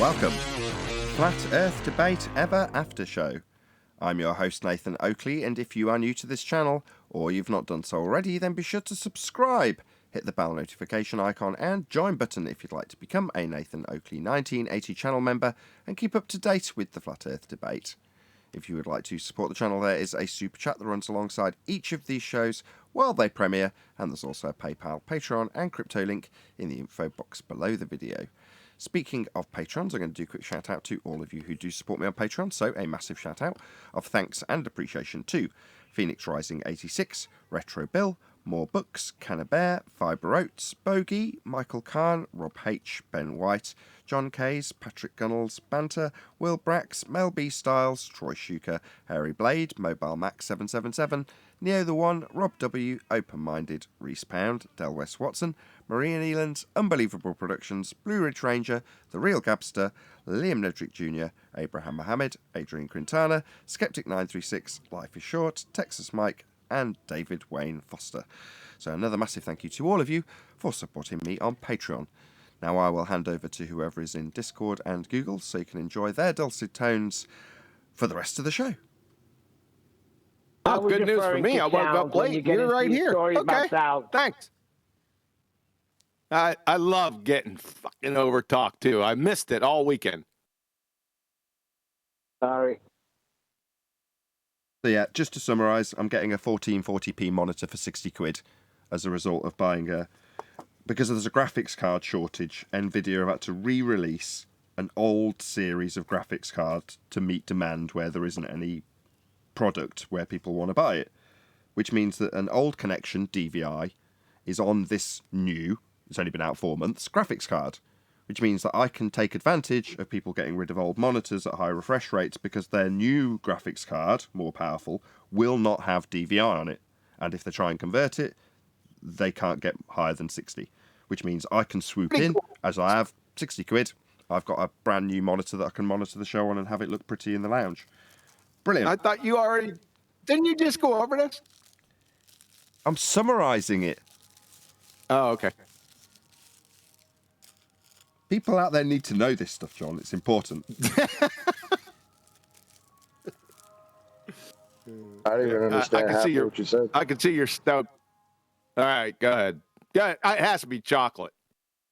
welcome. Flat Earth Debate Ever After Show. I'm your host Nathan Oakley, and if you are new to this channel, or you've not done so already, then be sure to subscribe, hit the bell notification icon and join button if you'd like to become a Nathan Oakley 1980 channel member and keep up to date with the Flat Earth Debate. If you would like to support the channel, there is a super chat that runs alongside each of these shows while they premiere, and there's also a PayPal, Patreon and crypto link in the info box below the video. Speaking of patrons, I'm going to do a quick shout out to all of you who do support me on Patreon, so a massive shout out of thanks and appreciation to Phoenix Rising 86, Retro Bill, More Books, Cannabear, Fibre Oats, Bogey, Michael Kahn, Rob H, Ben White, John Kays, Patrick Gunnels, Banter, Will Brax, Mel B Styles, Troy Shuker, Harry Blade, Mobile Max 777, Neo the One, Rob W, Open Minded, Reese Pound, Del West Watson, Maria Nealand, Unbelievable Productions, Blue Ridge Ranger, The Real Gabster, Liam Nedrick Jr., Abraham Mohammed, Adrian Quintana, Skeptic936, Life is Short, Texas Mike, and David Wayne Foster. So another massive thank you to all of you for supporting me on Patreon. Now I will hand over to whoever is in Discord and Google so you can enjoy their dulcet tones for the rest of the show. Oh, good news for me. I woke up late. You're right here. Okay, thanks. I love getting fucking over-talked, too. I missed it all weekend. Sorry. So yeah, just to summarise, I'm getting a 1440p monitor for 60 quid as a result of buying a... Because there's a graphics card shortage, NVIDIA have had to re-release an old series of graphics cards to meet demand where there isn't any product where people want to buy it. Which means that an old connection, DVI, is on this new, it's only been out 4 months, graphics card. Which means that I can take advantage of people getting rid of old monitors at high refresh rates because their new graphics card, more powerful, will not have DVI on it. And if they try and convert it, they can't get higher than 60. Which means I can swoop in, as I have 60 quid. I've got a brand new monitor that I can monitor the show on and have it look pretty in the lounge. Brilliant. I thought you already... Didn't you just go over this? I'm summarising it. Oh, okay. People out there need to know this stuff, John. It's important. I don't even understand half of what you said. I can see you're stoked. All right, go ahead. Yeah, it has to be chocolate.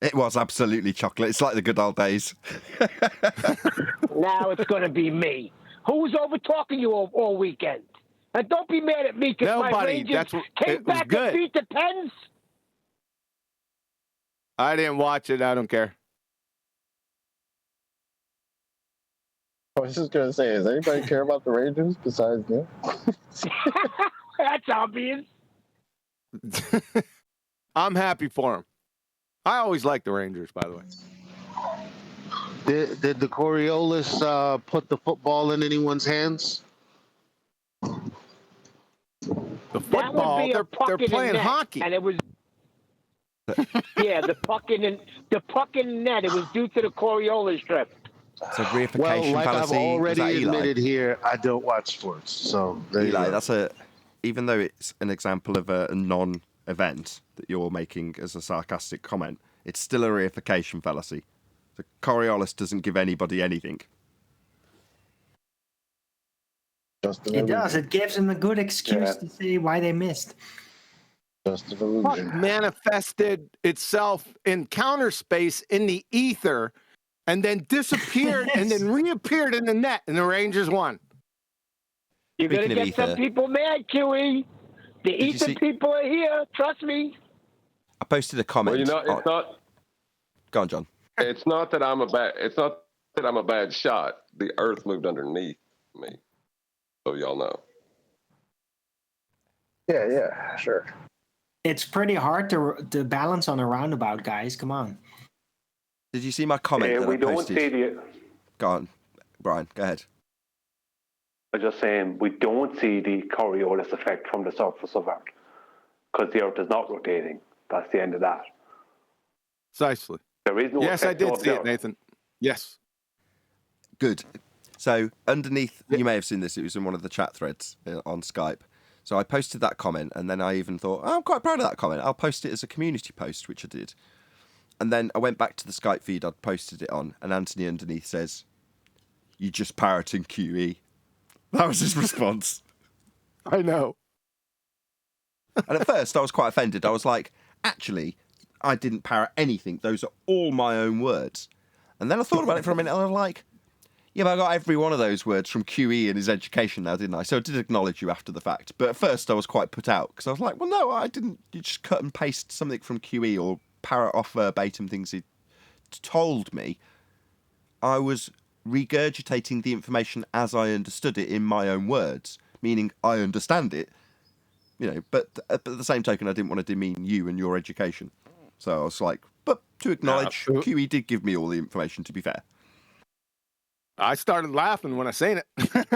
It was absolutely chocolate. It's like the good old days. Now it's going to be me. Who was over talking you all weekend? And don't be mad at me because my Rangers came back and beat the Pens. I didn't watch it. I don't care. I was just going to say, does anybody care about the Rangers besides me? That's obvious. I'm happy for him. I always like the Rangers, by the way. Did the Coriolis put the football in anyone's hands? The football, they're playing hockey. And it was... yeah, the puck in the net. It was due to the Coriolis trip. It's a reification well, like fallacy. I've already admitted here, I don't watch sports. So Eli, that's even though it's an example of a non-event that you're making as a sarcastic comment, it's still a reification fallacy. The Coriolis doesn't give anybody anything. It does. It gives them a good excuse to say why they missed. Just an illusion. Manifested itself in counter space in the ether and then disappeared and then reappeared in the net, and the Rangers won. You're going to get some people mad, QE. The ether people are here. Trust me. I posted a comment. Well, it's not. Go on, John. It's not that I'm a bad shot. The Earth moved underneath me, so y'all know. Yeah, sure. It's pretty hard to balance on a roundabout, guys. Come on. Did you see my comment that I posted? Go on, Brian. Go ahead. I'm just saying we don't see the Coriolis effect from the surface of Earth because the Earth is not rotating. That's the end of that. Precisely. There is no. Yes, I did see it, Nathan. Yes. Good. So underneath, you may have seen this. It was in one of the chat threads on Skype. So I posted that comment, and then I even thought, oh, I'm quite proud of that comment. I'll post it as a community post, which I did. And then I went back to the Skype feed I'd posted it on, and Anthony underneath says, "You just parroting QE." That was his response. I know. And at first I was quite offended. I was like, actually, I didn't parrot anything. Those are all my own words. And then I thought about it for a minute, and I was like, yeah, but I got every one of those words from QE in his education now, didn't I? So I did acknowledge you after the fact. But at first I was quite put out, because I was like, well, no, I didn't. You just cut and paste something from QE or parrot off verbatim things he told me. I was regurgitating the information as I understood it in my own words, meaning I understand it, but at the same token, I didn't want to demean you and your education. So I was like, but to acknowledge, QE did give me all the information, to be fair. I started laughing when I seen it.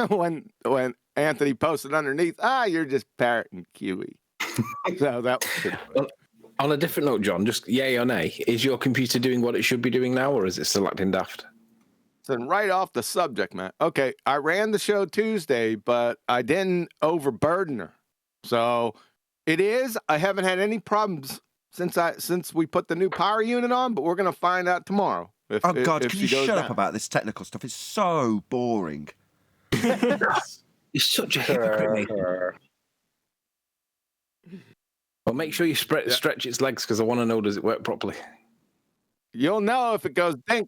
when Anthony posted underneath, you're just parroting QE. So that was well, on a different note, John, just yay or nay, is your computer doing what it should be doing now, or is it still acting daft? So right off the subject, man. Okay, I ran the show Tuesday, but I didn't overburden her. So it is. I haven't had any problems since we put the new power unit on, but we're gonna find out tomorrow. God, can you shut up about this technical stuff? It's so boring. You're such a hypocrite, Nathan. Well, make sure you stretch its legs, because I want to know, does it work properly? You'll know if it goes dink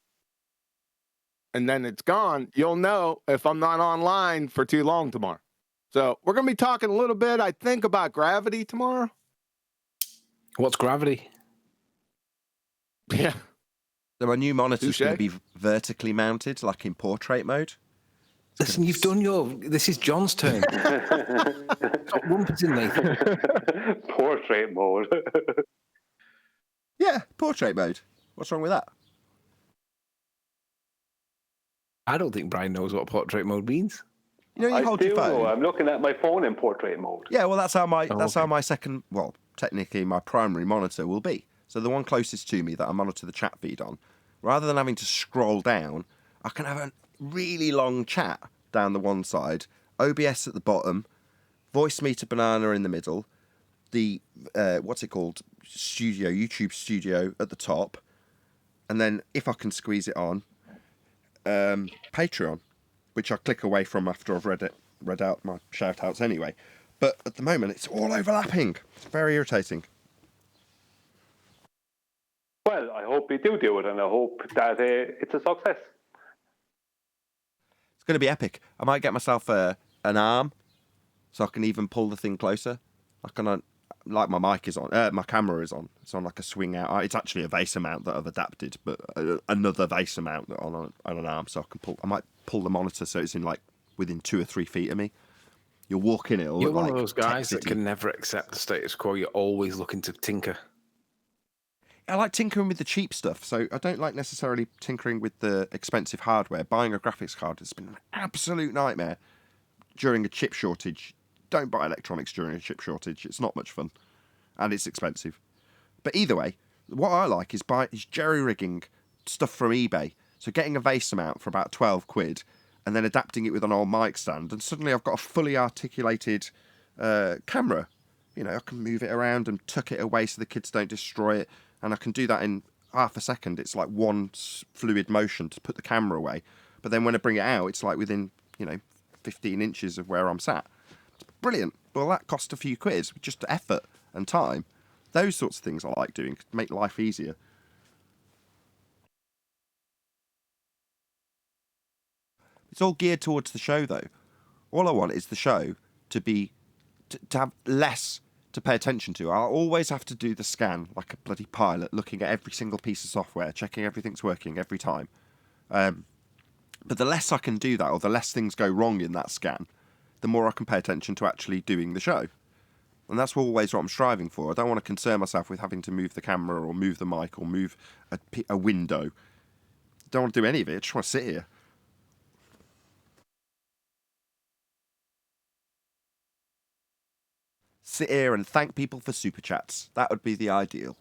and then it's gone. You'll know if I'm not online for too long tomorrow. So we're going to be talking a little bit, I think, about gravity tomorrow. What's gravity? Yeah. So my new monitor's going to be vertically mounted, like in portrait mode. Listen, you've done this is John's turn. Stop rumpusing, Nathan. Portrait mode. Yeah, portrait mode. What's wrong with that? I don't think Brian knows what portrait mode means. You hold your phone. Know. I'm looking at my phone in portrait mode. Yeah, well, that's how my second, well, technically my primary monitor will be. So the one closest to me that I monitor the chat feed on, rather than having to scroll down, I can have a really long chat down the one side, OBS at the bottom, voice meter banana in the middle, the what's it called, YouTube studio at the top, and then if I can squeeze it on, Patreon, which I click away from after I've read out my shout outs anyway. But at the moment it's all overlapping. It's very irritating. Well, I hope you do it, and I hope that it's a success. It's going to be epic. I might get myself an arm, so I can even pull the thing closer. Like my mic is on, my camera is on. It's on like a swing out. It's actually a VESA mount that I've adapted, but another VESA mount on an arm, so I can pull. I might pull the monitor so it's in like within 2 or 3 feet of me. You'll walk in, it'll You're look one like of those guys that City. can never accept the status quo. You're always looking to tinker. I like tinkering with the cheap stuff, so I don't like necessarily tinkering with the expensive hardware. Buying a graphics card has been an absolute nightmare during a chip shortage. Don't buy electronics during a chip shortage. It's not much fun, and it's expensive. But either way, what I like is jerry-rigging stuff from eBay. So getting a VESA mount for about 12 quid, and then adapting it with an old mic stand, and suddenly I've got a fully articulated camera. I can move it around and tuck it away so the kids don't destroy it. And I can do that in half a second. It's like one fluid motion to put the camera away. But then when I bring it out, it's like within, 15 inches of where I'm sat. It's brilliant. Well, that cost a few quid, just effort and time. Those sorts of things I like doing to make life easier. It's all geared towards the show, though. All I want is the show to have less to pay attention to. I'll always have to do the scan like a bloody pilot, looking at every single piece of software, checking everything's working every time. But the less I can do that, or the less things go wrong in that scan, the more I can pay attention to actually doing the show. And that's always what I'm striving for. I don't want to concern myself with having to move the camera or move the mic or move a window. I don't want to do any of it. I just want to sit here. Sit here and thank people for super chats. That would be the ideal.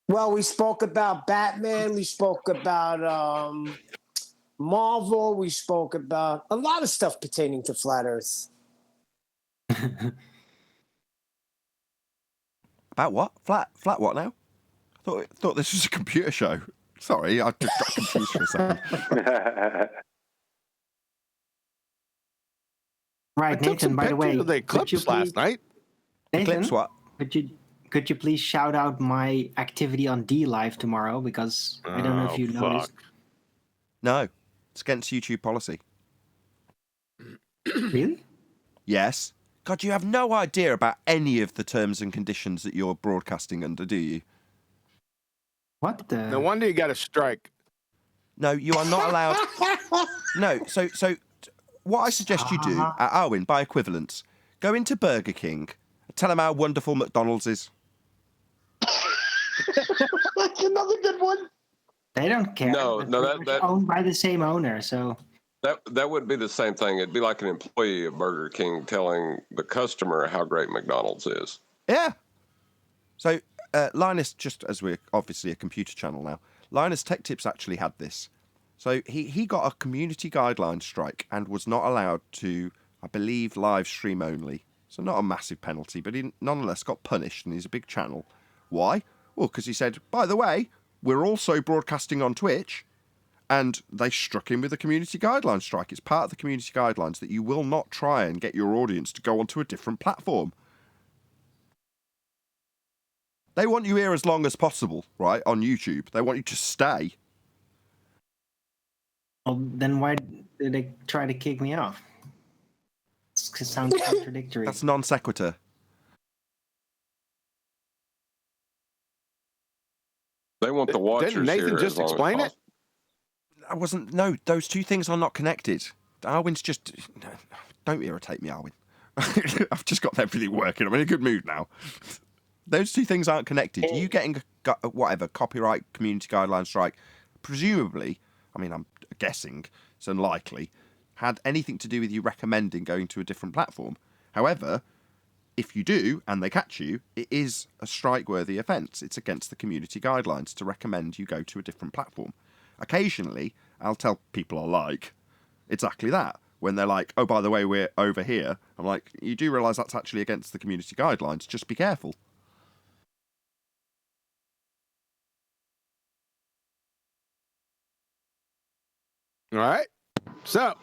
Well, we spoke about Batman. We spoke about Marvel. We spoke about a lot of stuff pertaining to Flat Earth. About what? Flat what now? I thought this was a computer show. Sorry, I just got confused for a second. Right, Nathan, by the way, of the Eclipse last night. Nathan, Eclipse what? Could you please shout out my activity on D Live tomorrow? Because I don't know if you noticed. No, it's against YouTube policy. Really? Yes. God, you have no idea about any of the terms and conditions that you're broadcasting under, do you? What the? No wonder you got a strike. No, you are not allowed. No, so what I suggest you do at Arwin, by equivalence, go into Burger King, tell them how wonderful McDonald's is. That's another good one. They don't care. No, that's owned by the same owner, so. That would be the same thing. It'd be like an employee of Burger King telling the customer how great McDonald's is. Yeah. So Linus, just as we're obviously a computer channel now, Linus Tech Tips actually had this. So he got a community guideline strike and was not allowed to, I believe, live stream only. So not a massive penalty, but he nonetheless got punished, and he's a big channel. Why? Well, because he said, by the way, we're also broadcasting on Twitch. And they struck him with a community guideline strike. It's part of the community guidelines that you will not try and get your audience to go onto a different platform. They want you here as long as possible, right, on YouTube. They want you to stay. Well, then why did they try to kick me off? It sounds contradictory. That's non sequitur. They want the watchers Didn't Nathan here just as long as explain it? possible. No, those two things are not connected. Arwin's just... Don't irritate me, Arwin. I've just got everything working. I'm in a good mood now. Those two things aren't connected. You getting, whatever, copyright community guideline strike, presumably, I mean, I'm guessing, it's unlikely, had anything to do with you recommending going to a different platform. However, if you do, and they catch you, it is a strike-worthy offence. It's against the community guidelines to recommend you go to a different platform. Occasionally, I'll tell people I like exactly that. When they're like, oh, by the way, we're over here. I'm like, you do realise that's actually against the community guidelines. Just be careful. All right. So,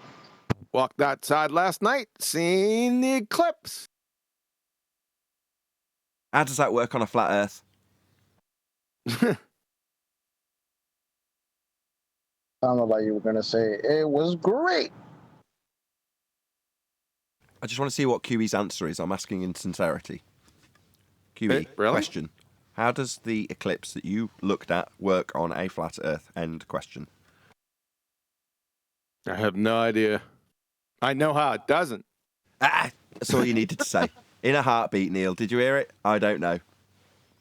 walked outside last night, seen the eclipse. How does that work on a flat Earth? Sounded like you were going to say it was great. I just want to see what QE's answer is. I'm asking in sincerity. QE, really? Question. How does the eclipse that you looked at work on a flat Earth? End question. I have no idea. I know how it doesn't. That's all you needed to say. In a heartbeat, Neil. Did you hear it? I don't know.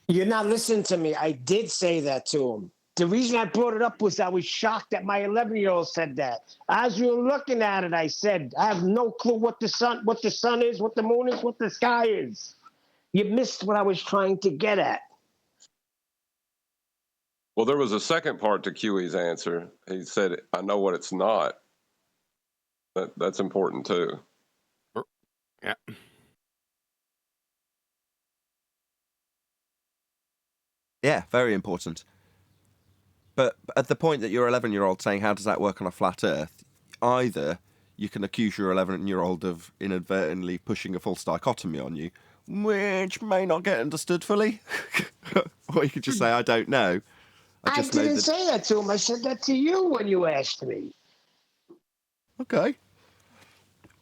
You're not listening to me. I did say that to him. The reason I brought it up was I was shocked that my 11-year-old said that. As we were looking at it, I said, I have no clue what the sun is, what the moon is, what the sky is. You missed what I was trying to get at. Well, there was a second part to QE's answer. He said, I know what it's not. That's important, too. Yeah. Yeah, very important. But at the point that your 11-year-old saying, how does that work on a flat Earth, either you can accuse your 11-year-old of inadvertently pushing a false dichotomy on you, which may not get understood fully, or you could just say, I don't know. I didn't say that to him. I said that to you when you asked me. Okay.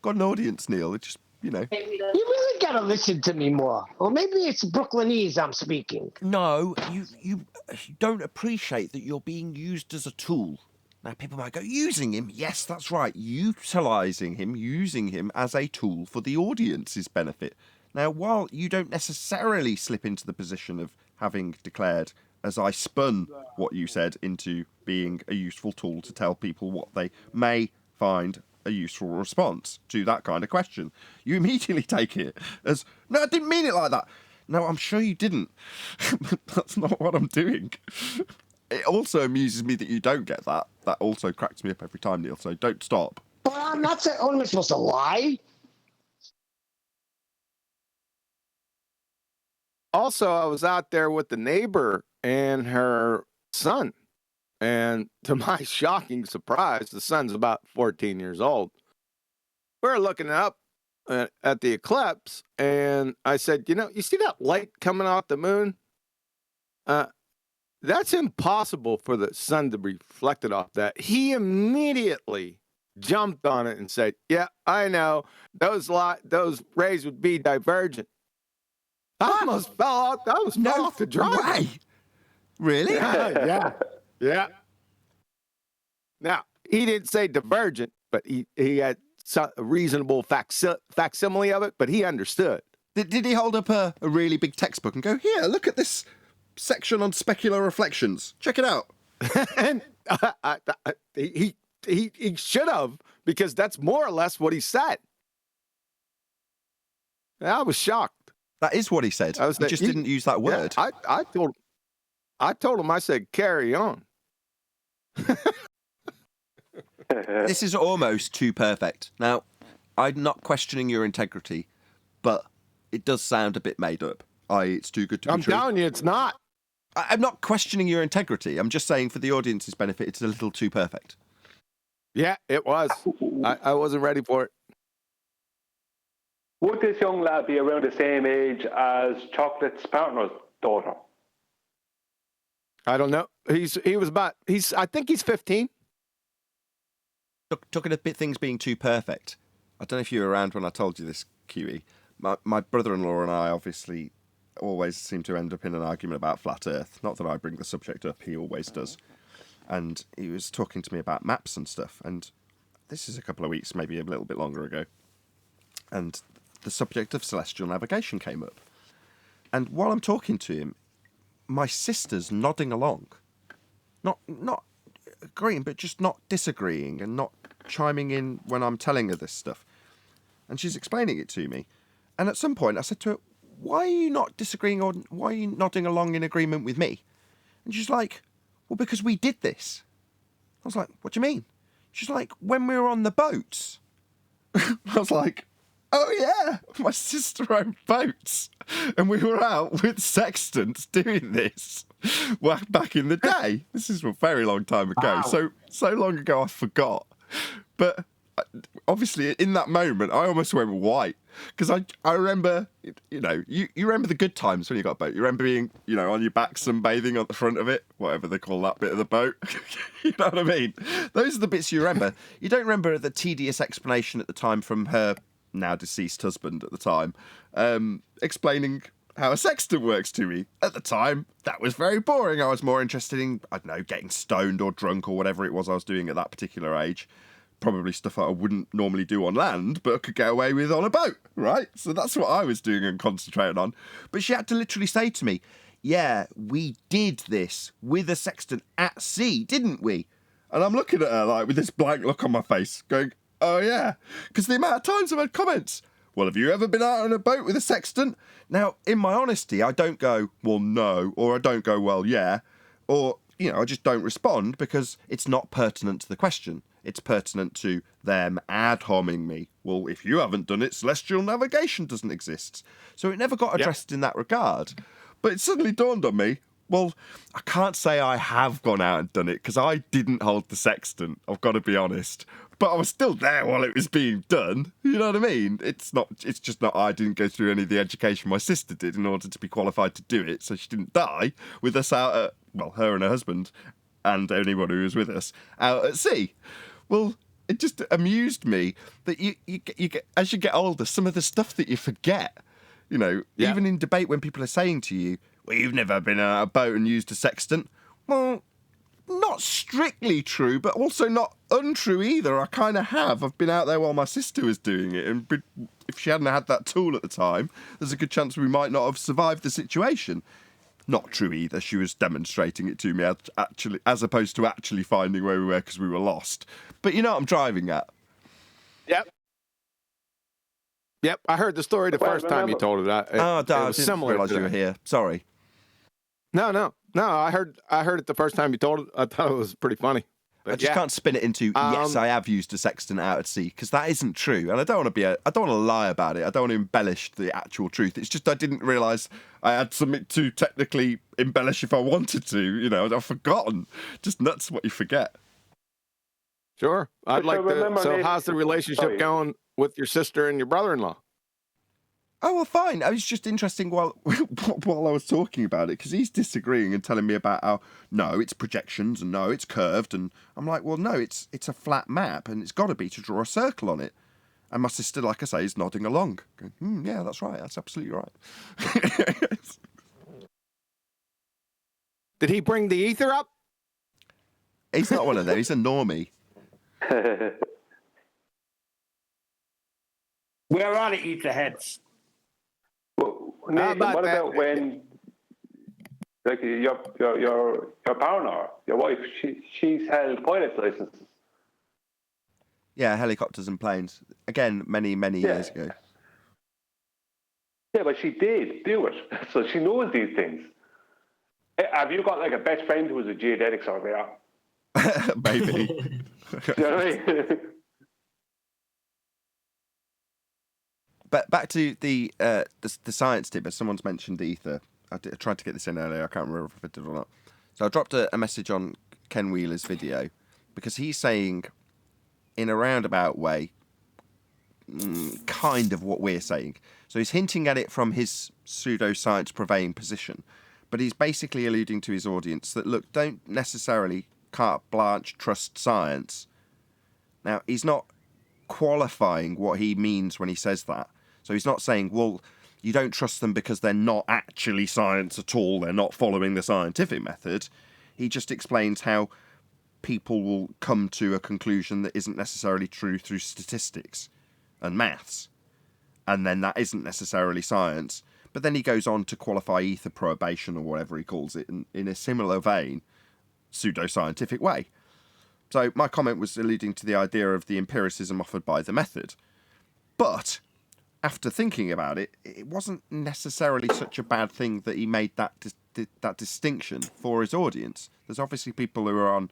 Got an audience, Neil. It's just, you know. You really got to listen to me more. Or maybe it's Brooklynese I'm speaking. No, you don't appreciate that you're being used as a tool. Now, people might go, using him? Yes, that's right. Utilising him, using him as a tool for the audience's benefit. Now, while you don't necessarily slip into the position of having declared, as I spun what you said into being a useful tool to tell people what they may find a useful response to that kind of question, you immediately take it as, no, I didn't mean it like that. No, I'm sure you didn't. That's not what I'm doing. It also amuses me that you don't get that. That also cracks me up every time, Neil, so don't stop. Well, I'm not saying, am I supposed to lie? also, I was out there with the neighbor and her son. And to my shocking surprise, the son's about 14 years old. We're looking up at the eclipse, and I said, you see that light coming off the moon? That's impossible for the sun to be reflected off that. He immediately jumped on it and said, yeah, I know. Those rays would be divergent. I almost fell off the driveway. Way. Really? Yeah. Now, he didn't say divergent, but he had a reasonable facsimile of it, but he understood. Did he hold up a really big textbook and go, here, look at this section on specular reflections. Check it out. And he should have, because that's more or less what he said. I was shocked. That is what he said. He just didn't use that word. Yeah, I told him, I said, carry on. This is almost too perfect. Now, I'm not questioning your integrity, but it does sound a bit made up. It's too good to be true. I'm telling you, it's not. I'm not questioning your integrity. I'm just saying for the audience's benefit, it's a little too perfect. Yeah, it was. I wasn't ready for it. Would this young lad be around the same age as Chocolate's partner's daughter? I don't know. I think he's 15. Talking about things being too perfect. I don't know if you were around when I told you this, Kiwi. My brother-in-law and I obviously always seem to end up in an argument about flat Earth. Not that I bring the subject up, he always does. And he was talking to me about maps and stuff. And this is a couple of weeks, maybe a little bit longer ago. And the subject of celestial navigation came up. And while I'm talking to him, my sister's nodding along. Not agreeing, but just not disagreeing and not chiming in when I'm telling her this stuff. And she's explaining it to me. And at some point I said to her, why are you not disagreeing, or why are you nodding along in agreement with me? And she's like, well, because we did this. I was like, what do you mean? She's like, when we were on the boats. I was like, oh yeah, my sister owned boats. And we were out with sextants doing this back in the day. This is a very long time ago. Wow. So long ago I forgot. But obviously in that moment I almost went white, because I remember, you remember the good times when you got a boat. You remember being, on your back sunbathing on the front of it, whatever they call that bit of the boat. You know what I mean? Those are the bits you remember. You don't remember the tedious explanation at the time from her now deceased husband at the time, explaining how a sextant works to me. At the time, that was very boring. I was more interested in, I don't know, getting stoned or drunk or whatever it was I was doing at that particular age. Probably stuff I wouldn't normally do on land, but could get away with on a boat, right? So that's what I was doing and concentrating on. But she had to literally say to me, yeah, we did this with a sextant at sea, didn't we? And I'm looking at her like with this blank look on my face, going, oh yeah. Because the amount of times I've had comments, well, have you ever been out on a boat with a sextant? Now, in my honesty, I don't go, well, no, or I don't go, well, yeah, or, I just don't respond because it's not pertinent to the question. It's pertinent to them ad-homing me. Well, if you haven't done it, celestial navigation doesn't exist. So it never got addressed in that regard. But it suddenly dawned on me, well, I can't say I have gone out and done it because I didn't hold the sextant, I've got to be honest. But I was still there while it was being done. You know what I mean? It's just not, I didn't go through any of the education my sister did in order to be qualified to do it, so she didn't die with us out at, well, her and her husband and anyone who was with us, out at sea. Well, it just amused me that you get, as you get older, some of the stuff that you forget, even in debate when people are saying to you, well, you've never been on a boat and used a sextant. Well, not strictly true, but also not untrue either. I kind of have. I've been out there while my sister was doing it, and if she hadn't had that tool at the time, there's a good chance we might not have survived the situation. Not true either. She was demonstrating it to me actually, as opposed to actually finding where we were because we were lost. But you know what I'm driving at. Yep. I heard the story the first time you told it. I didn't realise you were here. Sorry. No. I heard it the first time you told it. I thought it was pretty funny. But I just can't spin it into yes, I have used a sextant out at sea, because that isn't true, and I don't want to lie about it. I don't want to embellish the actual truth. It's just I didn't realise I had something to technically embellish if I wanted to. You know, I've forgotten. Just nuts what you forget. Sure, I'd like to. So, how's the relationship going with your sister and your brother-in-law? Oh, well, fine. It was just interesting while I was talking about it, because he's disagreeing and telling me about how, no, it's projections, and no, it's curved, and I'm like, well, no, it's a flat map, and it's got to be to draw a circle on it. And my sister, like I say, is nodding along, going, yeah, that's right, that's absolutely right. Did he bring the ether up? He's not one of them, he's a normie. Where are the ether heads? Nathan, what about when, like, your partner, your wife, she's held pilot's licenses? Yeah, helicopters and planes. Again, many years ago. Yeah, but she did do it, so she knows these things. Have you got like a best friend who was a geodetic surveyor? Maybe. Do you know what I mean? But back to the science tip, as someone's mentioned ether. I tried to get this in earlier. I can't remember if I did or not. So I dropped a message on Ken Wheeler's video, because he's saying, in a roundabout way, kind of what we're saying. So he's hinting at it from his pseudoscience purveying position, but he's basically alluding to his audience that, look, don't necessarily carte blanche trust science. Now, he's not qualifying what he means when he says that. So he's not saying, well, you don't trust them because they're not actually science at all, they're not following the scientific method. He just explains how people will come to a conclusion that isn't necessarily true through statistics and maths, and then that isn't necessarily science. But then he goes on to qualify ether probation, or whatever he calls it, in a similar vein, pseudoscientific way. So my comment was alluding to the idea of the empiricism offered by the method. But after thinking about it, it wasn't necessarily such a bad thing that he made that distinction for his audience. There's obviously people who are on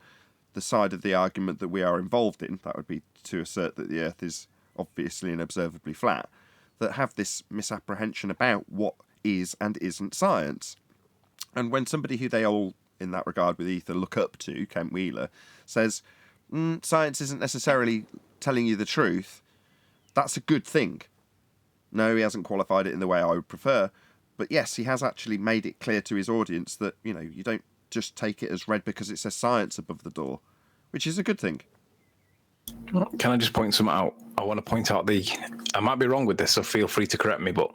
the side of the argument that we are involved in, that would be to assert that the Earth is obviously and observably flat, that have this misapprehension about what is and isn't science. And when somebody who they all, in that regard with ether, look up to, Kent Wheeler, says, science isn't necessarily telling you the truth, that's a good thing. No, he hasn't qualified it in the way I would prefer, but yes, he has actually made it clear to his audience that, you know, you don't just take it as read because it says science above the door, which is a good thing. Can I just point something out? I want to point out I might be wrong with this, so feel free to correct me, but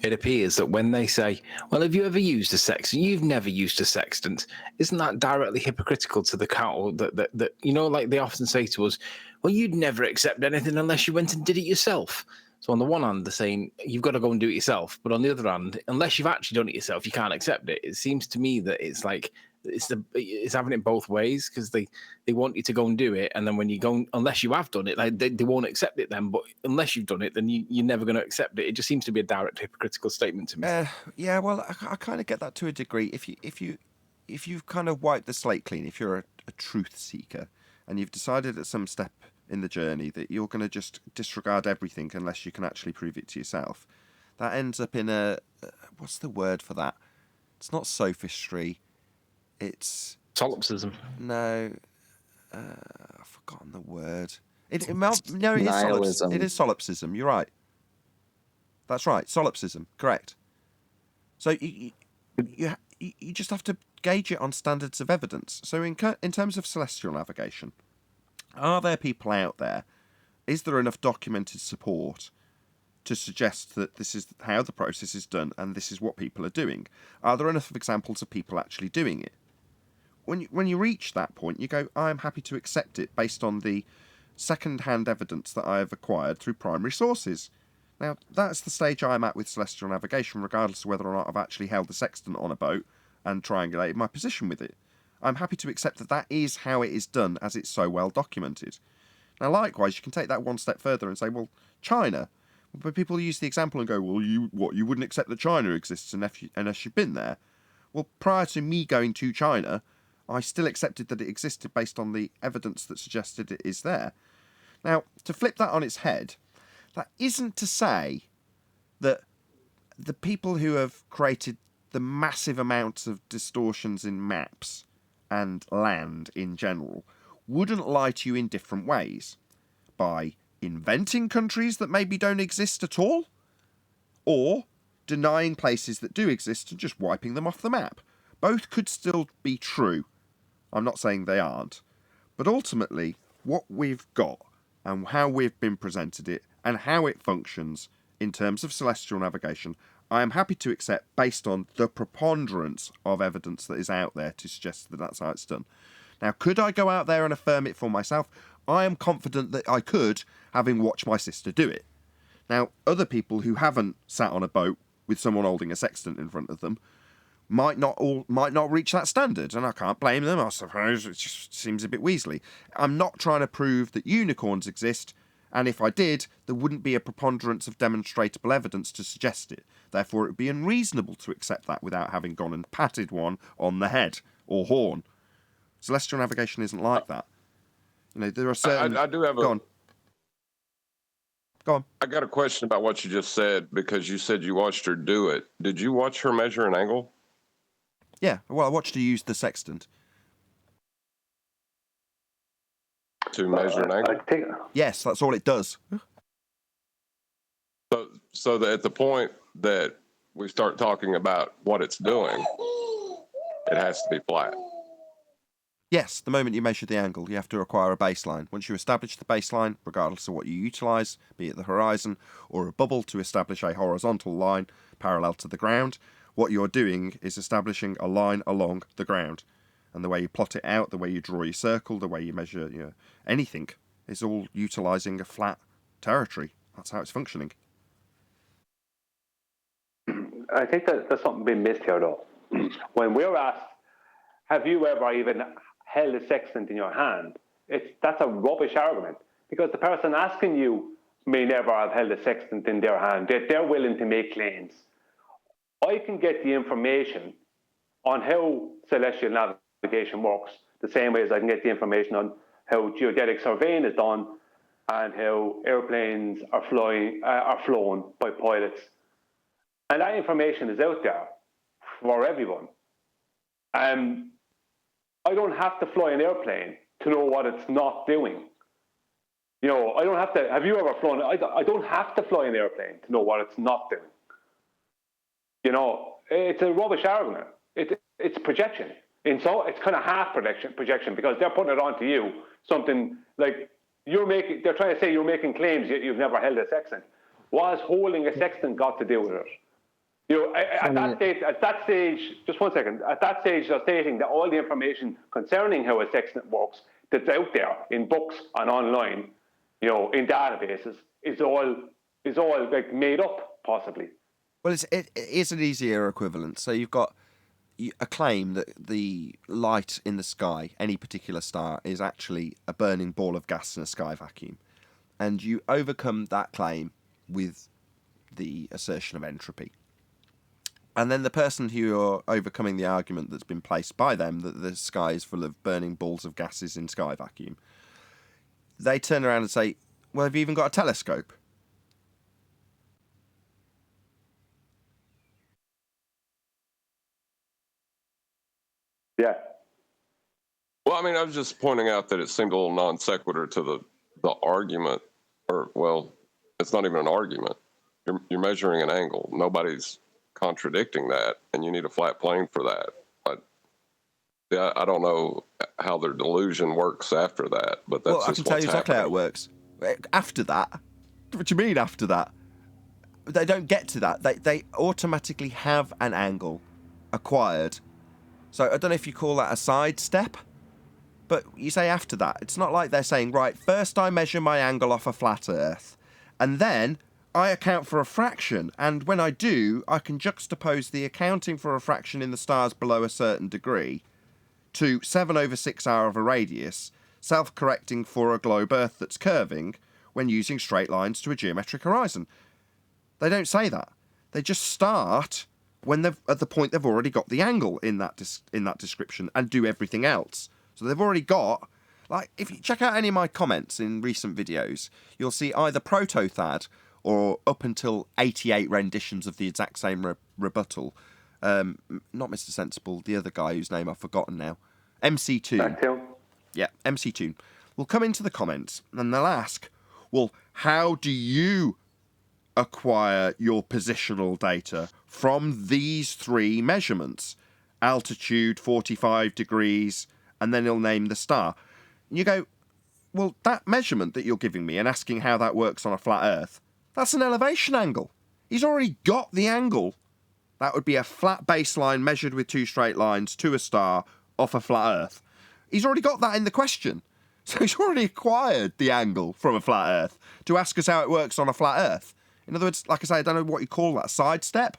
it appears that when they say, well, have you ever used a sextant? You've never used a sextant. Isn't that directly hypocritical to the cow that you know, like they often say to us, well, you'd never accept anything unless you went and did it yourself. So on the one hand, they're saying you've got to go and do it yourself, but on the other hand, unless you've actually done it yourself, you can't accept it. It seems to me that it's like it's having it both ways, because they want you to go and do it, and then when you go, unless you have done it, like they won't accept it then. But unless you've done it, then you're never going to accept it. It just seems to be a direct hypocritical statement to me. Yeah, well, I kind of get that to a degree. If you've kind of wiped the slate clean, if you're a truth seeker, and you've decided at some step in the journey that you're going to just disregard everything unless you can actually prove it to yourself, that ends up in a what's the word for that? It's not sophistry. It's solipsism. No, I've forgotten the word. It is Nihilism. It is solipsism. You're right. That's right. Solipsism. Correct. So you just have to gauge it on standards of evidence. So in terms of celestial navigation, are there people out there? Is there enough documented support to suggest that this is how the process is done and this is what people are doing? Are there enough examples of people actually doing it? When you reach that point, you go, I'm happy to accept it based on the second-hand evidence that I have acquired through primary sources. Now, that's the stage I'm at with celestial navigation, regardless of whether or not I've actually held the sextant on a boat and triangulated my position with it. I'm happy to accept that that is how it is done, as it's so well documented. Now, likewise, you can take that one step further and say, well, China. But people use the example and go, well, you wouldn't accept that China exists unless you've been there. Well, prior to me going to China, I still accepted that it existed based on the evidence that suggested it is there. Now, to flip that on its head, that isn't to say that the people who have created the massive amounts of distortions in maps and land in general wouldn't lie to you in different ways. By inventing countries that maybe don't exist at all, or denying places that do exist and just wiping them off the map. Both could still be true. I'm not saying they aren't. But ultimately, what we've got and how we've been presented it and how it functions in terms of celestial navigation, I am happy to accept based on the preponderance of evidence that is out there to suggest that that's how it's done. Now, could I go out there and affirm it for myself? I am confident that I could, having watched my sister do it. Now, other people who haven't sat on a boat with someone holding a sextant in front of them might not reach that standard, and I can't blame them, I suppose. It just seems a bit weaselly. I'm not trying to prove that unicorns exist, and if I did, there wouldn't be a preponderance of demonstrable evidence to suggest it. Therefore, it would be unreasonable to accept that without having gone and patted one on the head or horn. Celestial navigation isn't like that. You know, there are certain... I do have Go on. I got a question about what you just said, because you said you watched her do it. Did you watch her measure an angle? Yeah, well, I watched her use the sextant. To measure an angle? Yes, that's all it does. So that at the point that we start talking about what it's doing, it has to be flat. Yes, the moment you measure the angle, you have to acquire a baseline. Once you establish the baseline, regardless of what you utilise, be it the horizon or a bubble to establish a horizontal line parallel to the ground, what you're doing is establishing a line along the ground. And the way you plot it out, the way you draw your circle, the way you measure anything, is all utilising a flat territory. That's how it's functioning. I think that there's something being missed here, though. When we're asked, have you ever even held a sextant in your hand? That's a rubbish argument, because the person asking you may never have held a sextant in their hand. They're willing to make claims. I can get the information on how celestial navigation works the same way as I can get the information on how geodetic surveying is done and how airplanes are flown by pilots. And that information is out there for everyone. I don't have to fly an airplane to know what it's not doing. You know, I don't have to. Have you ever flown? I don't have to fly an airplane to know what it's not doing. You know, it's a rubbish argument. It's projection. And so it's kind of half projection, because they're putting it onto you. Something like they're trying to say you're making claims yet you've never held a sextant. What has holding a sextant got to do with it? You know, at that stage, just one second. At that stage, they're stating that all the information concerning how a sextant works that's out there in books and online, you know, in databases, is all like made up, possibly. Well, it is an easier equivalent. So you've got a claim that the light in the sky, any particular star, is actually a burning ball of gas in a sky vacuum. And you overcome that claim with the assertion of entropy. And then the person who you're overcoming the argument that's been placed by them that the sky is full of burning balls of gases in sky vacuum, they turn around and say, well, have you even got a telescope? Yeah. Well, I mean, I was just pointing out that it seemed a little non sequitur to the argument, or, well, it's not even an argument. You're measuring an angle. Nobody's contradicting that, and you need a flat plane for that. I don't know how their delusion works after that, but that's I can tell you exactly how it works. After that, what do you mean after that? They don't get to that. They automatically have an angle acquired. So I don't know if you call that a side step, but you say after that. It's not like they're saying, right, first I measure my angle off a flat Earth, and then I account for a fraction, and when I do, I can juxtapose the accounting for a fraction in the stars below a certain degree to 7/6 of a radius, self-correcting for a globe Earth that's curving when using straight lines to a geometric horizon. They don't say that. They just start when they've at the point they've already got the angle in that description and do everything else. So they've already got, like, if you check out any of my comments in recent videos, you'll see either Proto-Thad or up until 88 renditions of the exact same rebuttal. Not Mr. Sensible, the other guy whose name I've forgotten now. MC2. Yeah, MC2. Will come into the comments and they'll ask, well, how do you acquire your positional data from these three measurements? Altitude, 45 degrees, and then he'll name the star. And you go, well, that measurement that you're giving me and asking how that works on a flat Earth, that's an elevation angle. He's already got the angle. That would be a flat baseline measured with two straight lines to a star off a flat Earth. He's already got that in the question. So he's already acquired the angle from a flat Earth to ask us how it works on a flat Earth. In other words, like I say, I don't know what you call that, sidestep?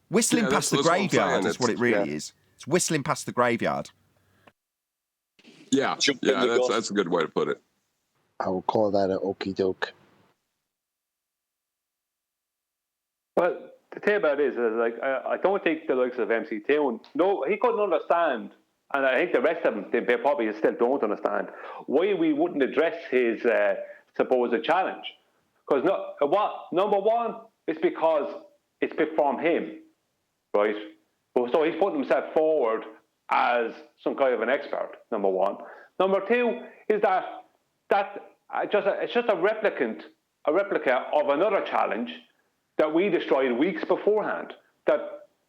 Whistling past the graveyard is what it really is. It's whistling past the graveyard. Yeah, that's a good way to put it. I would call that an okie doke. Well, the thing about it is, like, I don't think the likes of MC2, no, he couldn't understand, and I think the rest of them, they probably still don't understand, why we wouldn't address his supposed challenge. Because number one, it's because it's from him, right? So he's putting himself forward as some kind of an expert, number one. Number two is that it's just a replica of another challenge that we destroyed weeks beforehand, that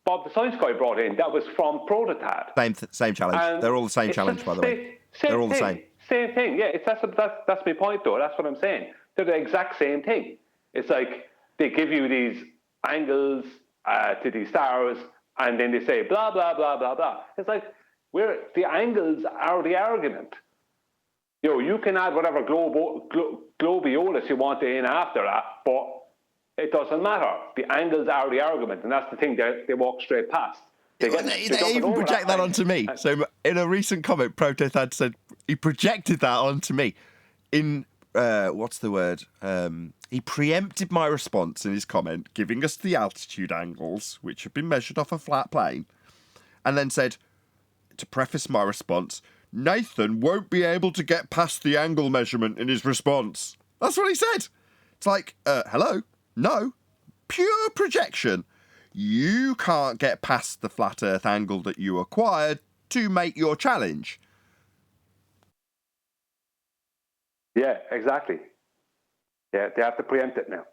Bob the Science Guy brought in, that was from Proto-Thad. Same challenge. And they're all the same challenge, by the way. They're all the same. Same thing, yeah. That's my point, though. That's what I'm saying. They're the exact same thing. It's like they give you these angles to these stars, and then they say blah, blah, blah, blah, blah. It's like, the angles are the argument. You can add whatever globiolis you want in after that, but it doesn't matter. The angles are the argument, and that's the thing they walk straight past. They even project that onto me. So in a recent comment, Proto-Thad said he projected that onto me. In, what's the word? He preempted my response in his comment, giving us the altitude angles, which have been measured off a flat plane, and then said, to preface my response, Nathan won't be able to get past the angle measurement in his response. That's what he said. It's like, hello? No. Pure projection. You can't get past the flat Earth angle that you acquired to make your challenge. Yeah, exactly. Yeah, they have to preempt it now.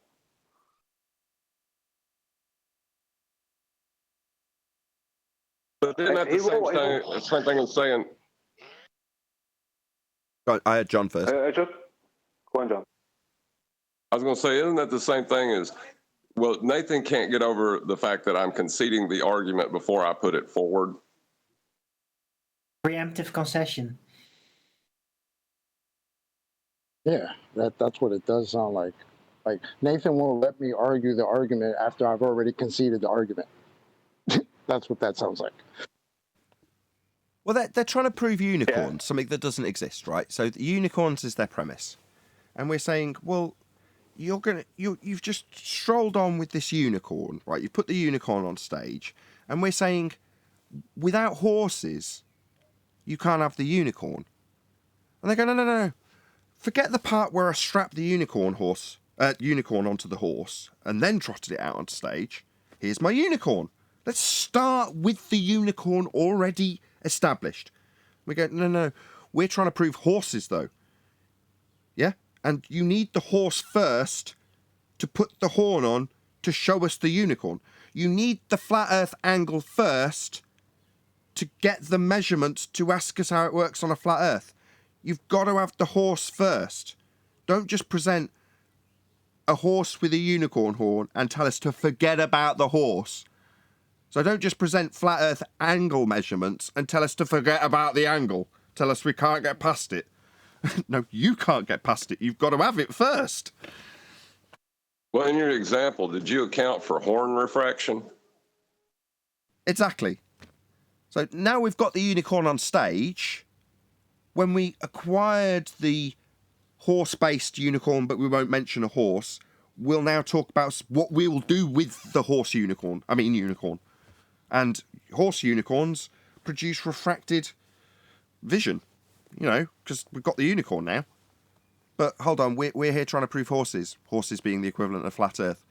But isn't that the same thing as saying... I had John first. Go on, John. I was going to say, isn't that the same thing as, well, Nathan can't get over the fact that I'm conceding the argument before I put it forward? Preemptive concession. Yeah, that's what it does sound like. Like, Nathan won't let me argue the argument after I've already conceded the argument. That's what that sounds like. Well, they're trying to prove unicorns, something that doesn't exist, right? So the unicorns is their premise. And we're saying, well, you've just strolled on with this unicorn, right? You've put the unicorn on stage, and we're saying, without horses, you can't have the unicorn. And they go, no. Forget the part where I strapped the unicorn onto the horse and then trotted it out on stage. Here's my unicorn. Let's start with the unicorn already established. We go, no. We're trying to prove horses, though. Yeah? And you need the horse first to put the horn on to show us the unicorn. You need the flat Earth angle first to get the measurements to ask us how it works on a flat Earth. You've got to have the horse first. Don't just present a horse with a unicorn horn and tell us to forget about the horse. So don't just present flat Earth angle measurements and tell us to forget about the angle. Tell us we can't get past it. No, you can't get past it. You've got to have it first. Well, in your example, did you account for horn refraction? Exactly. So now we've got the unicorn on stage. When we acquired the horse-based unicorn, but we won't mention a horse, we'll now talk about what we will do with the unicorn. And horse unicorns produce refracted vision, because we've got the unicorn now. But hold on, we're here trying to prove horses being the equivalent of flat Earth.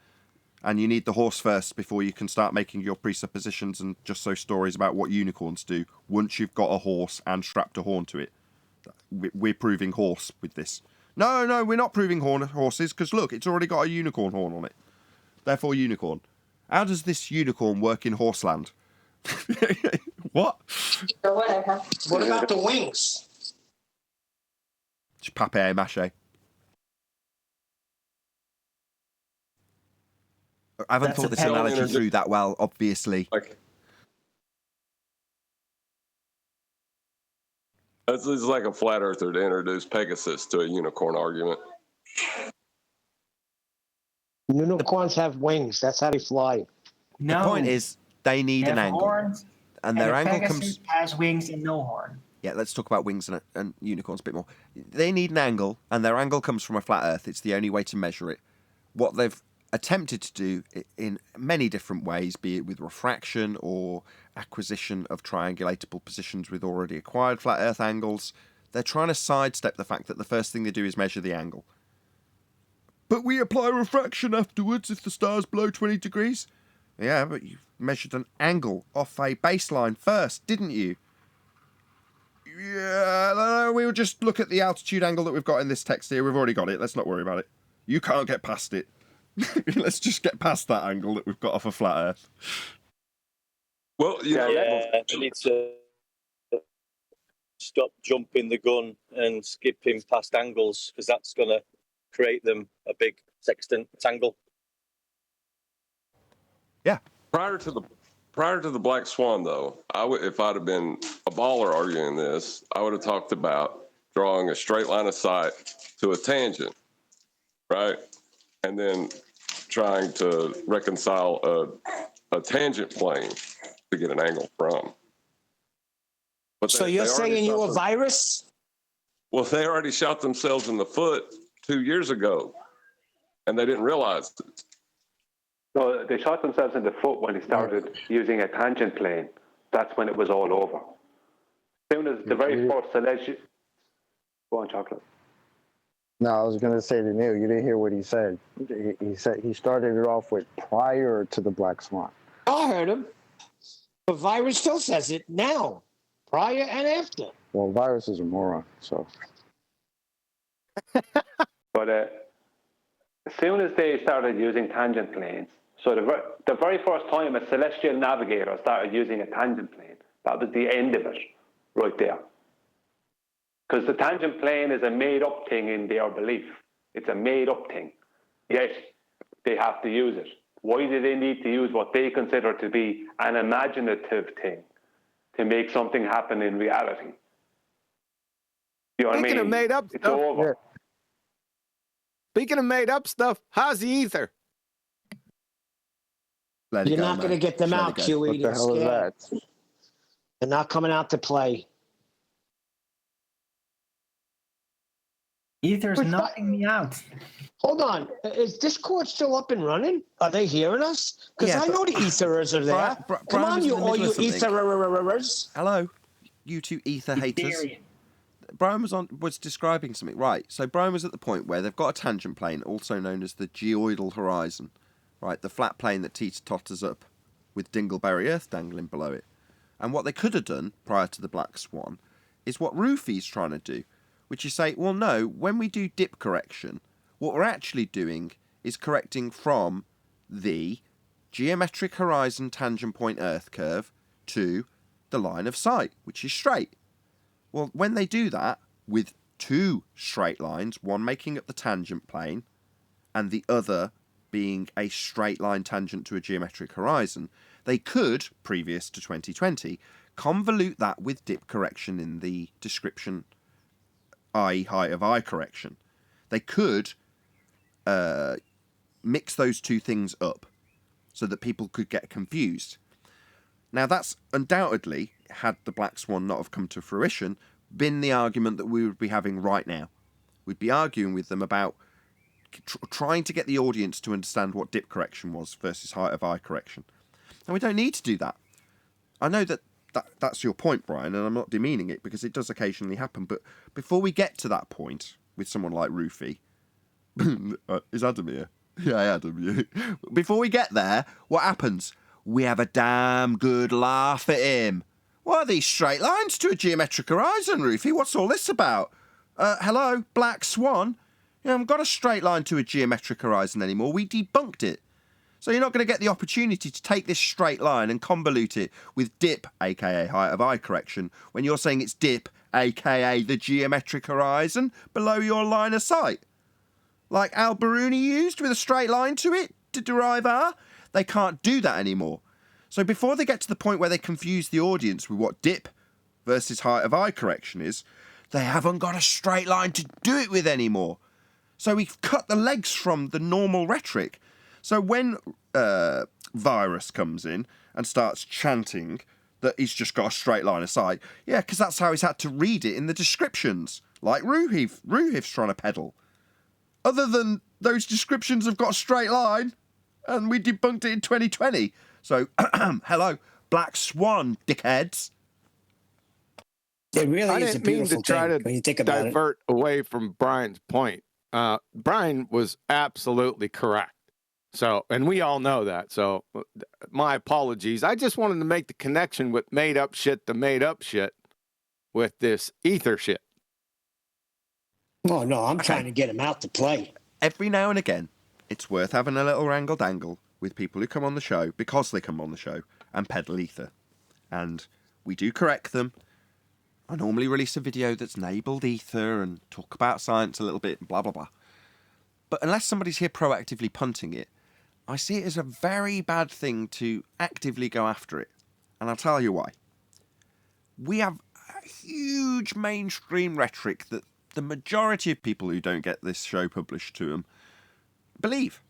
And you need the horse first before you can start making your presuppositions and just so stories about what unicorns do once you've got a horse and strapped a horn to it. We're proving horse with this. No, we're not proving horses, because look, it's already got a unicorn horn on it. Therefore, unicorn. How does this unicorn work in horseland? What? What about the wings? It's papier-mâché. I haven't thought this analogy through that well, obviously. It's like a flat earther to introduce Pegasus to a unicorn argument. Unicorns have wings. That's how they fly. No. The point is, they need an angle. Horns, and their angle Pegasus has wings and no horn. Yeah, let's talk about wings and unicorns a bit more. They need an angle, and their angle comes from a flat Earth. It's the only way to measure it. What they've attempted to do in many different ways, be it with refraction or acquisition of triangulatable positions with already acquired flat Earth angles, they're trying to sidestep the fact that the first thing they do is measure the angle. But we apply refraction afterwards if the star's below 20 degrees. Yeah, but you measured an angle off a baseline first, didn't you? Yeah, no, we'll just look at the altitude angle that we've got in this text here. We've already got it. Let's not worry about it. You can't get past it. Let's just get past that angle that we've got off a flat Earth. Well, I need to stop jumping the gun and skipping past angles, because that's going to create them a big sextant angle. Yeah. Prior to the Black Swan, though, if I'd have been a baller arguing this, I would have talked about drawing a straight line of sight to a tangent, right? And then trying to reconcile a tangent plane to get an angle from. But so you're saying you're a virus? Well, they already shot themselves in the foot 2 years ago, and they didn't realize it. No, they shot themselves in the foot when they started using a tangent plane. That's when it was all over. As soon as the very first celestial... Go on, Chocolate. No, I was going to say to Neil, you didn't hear what he said. He said he started it off with prior to the Black Swan. I heard him. But Virus still says it now, prior and after. Well, Virus is a moron, so. But as soon as they started using tangent planes, so the very first time a celestial navigator started using a tangent plane, that was the end of it, right there. Because the tangent plane is a made-up thing in their belief. It's a made-up thing. Yet, they have to use it. Why do they need to use what they consider to be an imaginative thing to make something happen in reality? You know what I mean? Speaking of made-up it's stuff, over. Speaking of made-up stuff, how's the ether? You're not going to get them out, QE. What the hell is that? They're not coming out to play. Ether's knocking me out. Hold on. Is Discord still up and running? Are they hearing us? Because I know the Etherers are there. Come on, all you Etherers. Hello, you two Ether haters. Brian was describing something. Right, so Brian was at the point where they've got a tangent plane, also known as the geoidal horizon. Right, the flat plane that teeter-totters up with Dingleberry Earth dangling below it. And what they could have done prior to the Black Swan is what Roofy's trying to do, which is say, well, no, when we do dip correction, what we're actually doing is correcting from the geometric horizon tangent point Earth curve to the line of sight, which is straight. Well, when they do that with two straight lines, one making up the tangent plane and the other being a straight line tangent to a geometric horizon, they could, previous to 2020, convolute that with dip correction in the description, i.e. height of eye correction. They could mix those two things up so that people could get confused. Now that's undoubtedly, had the Black Swan not have come to fruition, been the argument that we would be having right now. We'd be arguing with them about trying to get the audience to understand what dip correction was versus height of eye correction. And we don't need to do that. I know that's your point, Brian, and I'm not demeaning it because it does occasionally happen. But before we get to that point with someone like Rufy, is Adam here? Yeah, Adam. Yeah. Before we get there, what happens? We have a damn good laugh at him. What are these straight lines to a geometric horizon, Rufy? What's all this about? Hello, Black Swan? You haven't got a straight line to a geometric horizon anymore. We debunked it. So you're not going to get the opportunity to take this straight line and convolute it with dip, aka height of eye correction, when you're saying it's dip, aka the geometric horizon, below your line of sight. Like Al-Biruni used with a straight line to it to derive R. They can't do that anymore. So before they get to the point where they confuse the audience with what dip versus height of eye correction is, they haven't got a straight line to do it with anymore. So we've cut the legs from the normal rhetoric. So when Virus comes in and starts chanting that he's just got a straight line of sight, yeah, because that's how he's had to read it in the descriptions, like Ruhiv's trying to peddle. Other than those descriptions have got a straight line, and we debunked it in 2020. So, hello, Black Swan, dickheads. It really I is a didn't mean beautiful to try thing to when you think about divert away from Brian's point. Brian was absolutely correct. So, and we all know that. So, my apologies. I just wanted to make the connection with made up shit to made up shit with this ether shit. Oh, no, I'm trying to get him out to play. Every now and again, it's worth having a little wrangle-dangle with people who come on the show because they come on the show and peddle ether. And we do correct them. I normally release a video that's labelled ether and talk about science a little bit and blah, blah, blah. But unless somebody's here proactively punting it, I see it as a very bad thing to actively go after it. And I'll tell you why. We have a huge mainstream rhetoric that the majority of people who don't get this show published to them believe.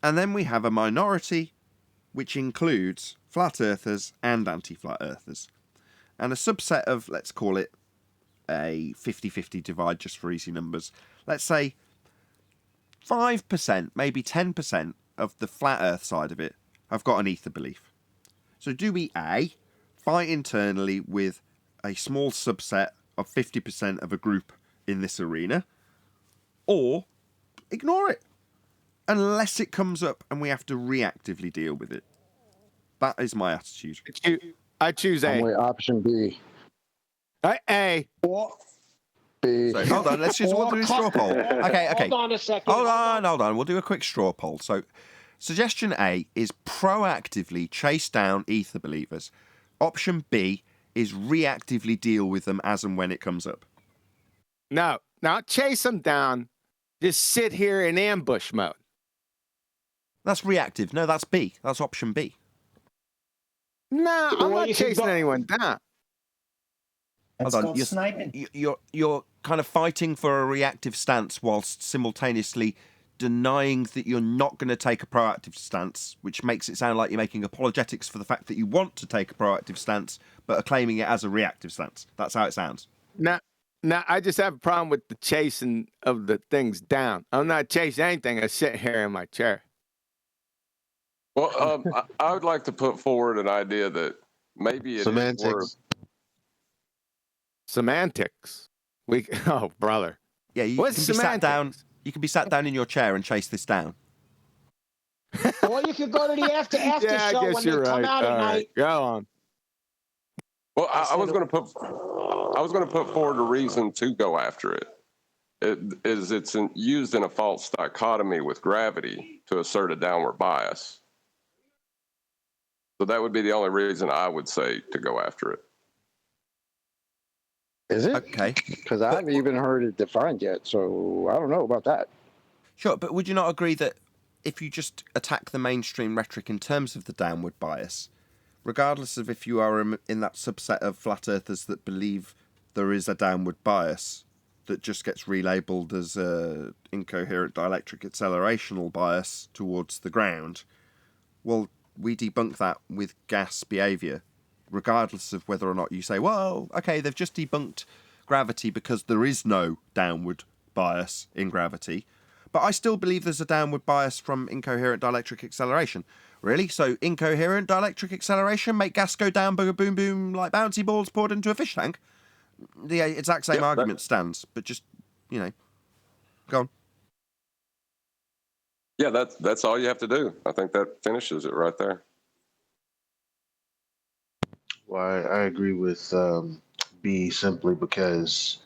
And then we have a minority, which includes flat earthers and anti-flat earthers. And a subset of, let's call it a 50-50 divide just for easy numbers. Let's say 5%, maybe 10% of the flat earth side of it have got an ether belief. So do we A, fight internally with a small subset of 50% of a group in this arena, or ignore it unless it comes up and we have to reactively deal with it? That is my attitude. I choose A. Option B. A. Or B. So, hold on, we'll do a straw poll. Okay. Hold on a second. Hold on. We'll do a quick straw poll. So, suggestion A is proactively chase down ether believers. Option B is reactively deal with them as and when it comes up. No, not chase them down. Just sit here in ambush mode. That's reactive. No, that's B. That's option B. No, I'm not chasing anyone down. That's called sniping. You're kind of fighting for a reactive stance whilst simultaneously denying that you're not going to take a proactive stance, which makes it sound like you're making apologetics for the fact that you want to take a proactive stance, but are claiming it as a reactive stance. That's how it sounds. No, I just have a problem with the chasing of the things down. I'm not chasing anything. I sit here in my chair. Well, I would like to put forward an idea that maybe it is worth... Semantics. Oh, brother. Yeah, you can be sat down. You can be sat down in your chair and chase this down. Or you could go to the after yeah, show I guess when you're they come right. out at All night. right, go on. Well, I was going to put forward a reason to go after it. It's used in a false dichotomy with gravity to assert a downward bias. So that would be the only reason I would say to go after it. Is it? Okay. Because I haven't even heard it defined yet, so I don't know about that. Sure, but would you not agree that if you just attack the mainstream rhetoric in terms of the downward bias, regardless of if you are in that subset of flat earthers that believe there is a downward bias that just gets relabeled as a incoherent dielectric accelerational bias towards the ground, well, we debunk that with gas behaviour, regardless of whether or not you say, well, okay, they've just debunked gravity because there is no downward bias in gravity. But I still believe there's a downward bias from incoherent dielectric acceleration. Really? So incoherent dielectric acceleration make gas go down, boom, boom, boom, like bouncy balls poured into a fish tank? The exact same argument stands, but just, go on. Yeah, that's all you have to do. I think that finishes it right there. Well, I agree with B simply because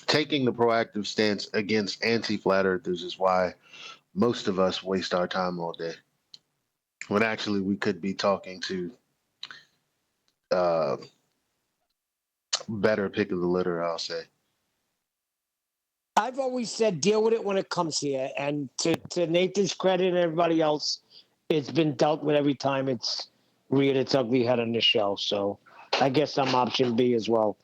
taking the proactive stance against anti-flat earthers is why most of us waste our time all day. When actually we could be talking to better pick of the litter, I'll say. I've always said deal with it when it comes here, and to Nathan's credit and everybody else, it's been dealt with every time it's reared its ugly head on the show. So I guess I'm option B as well.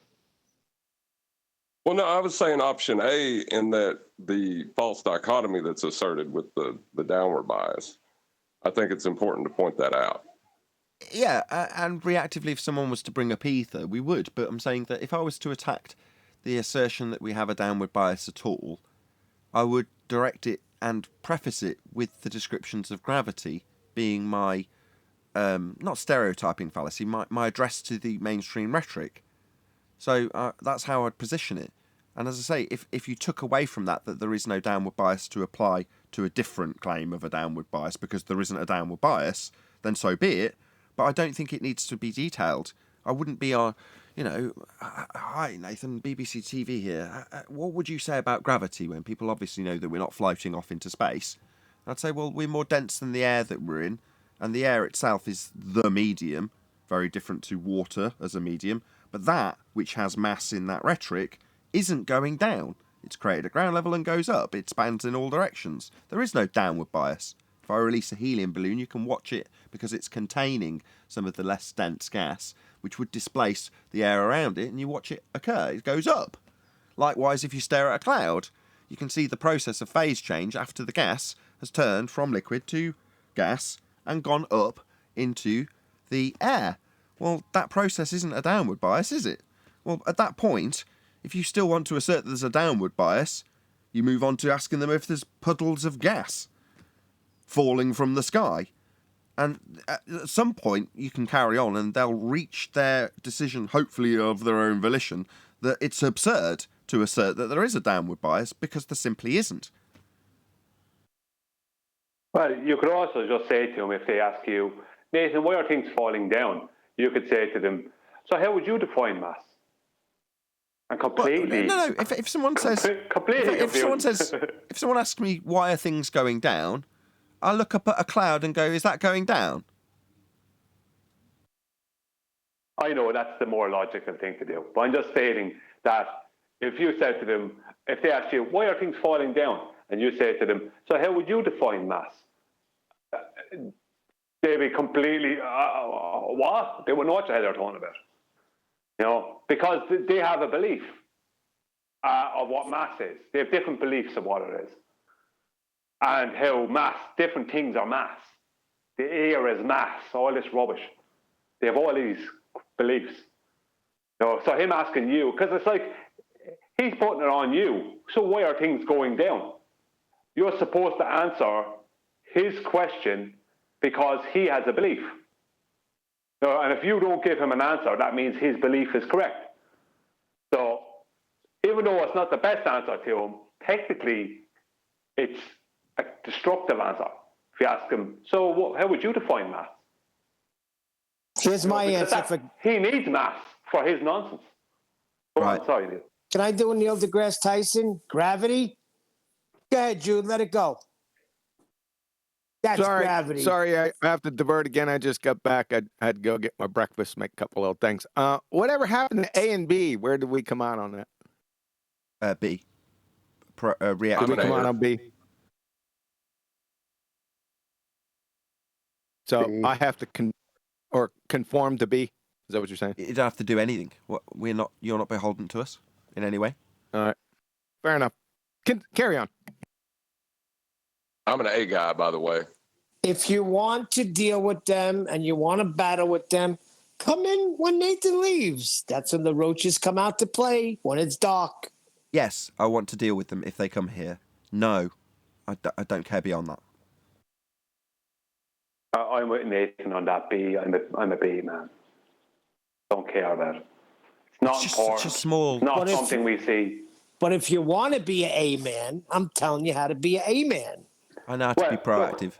Well, no, I was saying option A in that the false dichotomy that's asserted with the downward bias. I think it's important to point that out. Yeah, and reactively, if someone was to bring up ether, we would. But I'm saying that if I was to attack the assertion that we have a downward bias at all, I would direct it and preface it with the descriptions of gravity being my, not stereotyping fallacy, my address to the mainstream rhetoric. So that's how I'd position it. And as I say, if you took away from that there is no downward bias to apply to a different claim of a downward bias because there isn't a downward bias, then so be it. But I don't think it needs to be detailed. I wouldn't be hi Nathan, BBC TV here. What would you say about gravity when people obviously know that we're not floating off into space? I'd say, well, we're more dense than the air that we're in, and the air itself is the medium, very different to water as a medium, but that, which has mass in that rhetoric, isn't going down. It's created at ground level and goes up. It spans in all directions. There is no downward bias. If I release a helium balloon, you can watch it because it's containing some of the less dense gas, which would displace the air around it, and you watch it occur. It goes up. Likewise, if you stare at a cloud, you can see the process of phase change after the gas has turned from liquid to gas and gone up into the air. Well, that process isn't a downward bias, is it? Well, at that point, if you still want to assert that there's a downward bias, you move on to asking them if there's puddles of gas falling from the sky. And at some point, you can carry on and they'll reach their decision, hopefully of their own volition, that it's absurd to assert that there is a downward bias because there simply isn't. Well, you could also just say to them, if they ask you, Nathan, why are things falling down? You could say to them, so how would you define mass? And completely... Well, no. If someone says... if someone asks me, why are things going down? I look up at a cloud and go, is that going down? I know that's the more logical thing to do. But I'm just stating that if you said to them, if they ask you, why are things falling down? And you say to them, so how would you define mass? They'd be completely, what? They wouldn't know what the hell they're talking about. Because they have a belief of what mass is. They have different beliefs of what it is. And how mass, different things are mass. The air is mass, all this rubbish. They have all these beliefs. So him asking you, because it's like, he's putting it on you. So why are things going down? You're supposed to answer his question because he has a belief. And if you don't give him an answer, that means his belief is correct. So even though it's not the best answer to him, technically it's a destructive answer. If you ask him, so how would you define mass? Here's my answer. He needs mass for his nonsense. Right. Sorry, Neil. Can I do a Neil deGrasse Tyson? Gravity? Go ahead, Jude. Let it go. That's gravity. Sorry, I have to divert again. I just got back. I had to go get my breakfast, make a couple little things. Whatever happened to A and B? Where did we come out on that? B. Reactive. Did we come out on B? So B. I have to conform to B. Is that what you're saying? You don't have to do anything. You're not beholden to us in any way. All right. Fair enough. Carry on. I'm an A guy, by the way. If you want to deal with them and you want to battle with them, come in when Nathan leaves. That's when the roaches come out to play, when it's dark. Yes, I want to deal with them if they come here. No, I don't care beyond that. I'm with Nathan on that B. I'm a B, man. Don't care about it. It's not just important. Such a small... It's not something we see. But if you want to be an A-man, I'm telling you how to be an A-man. I know how to be proactive.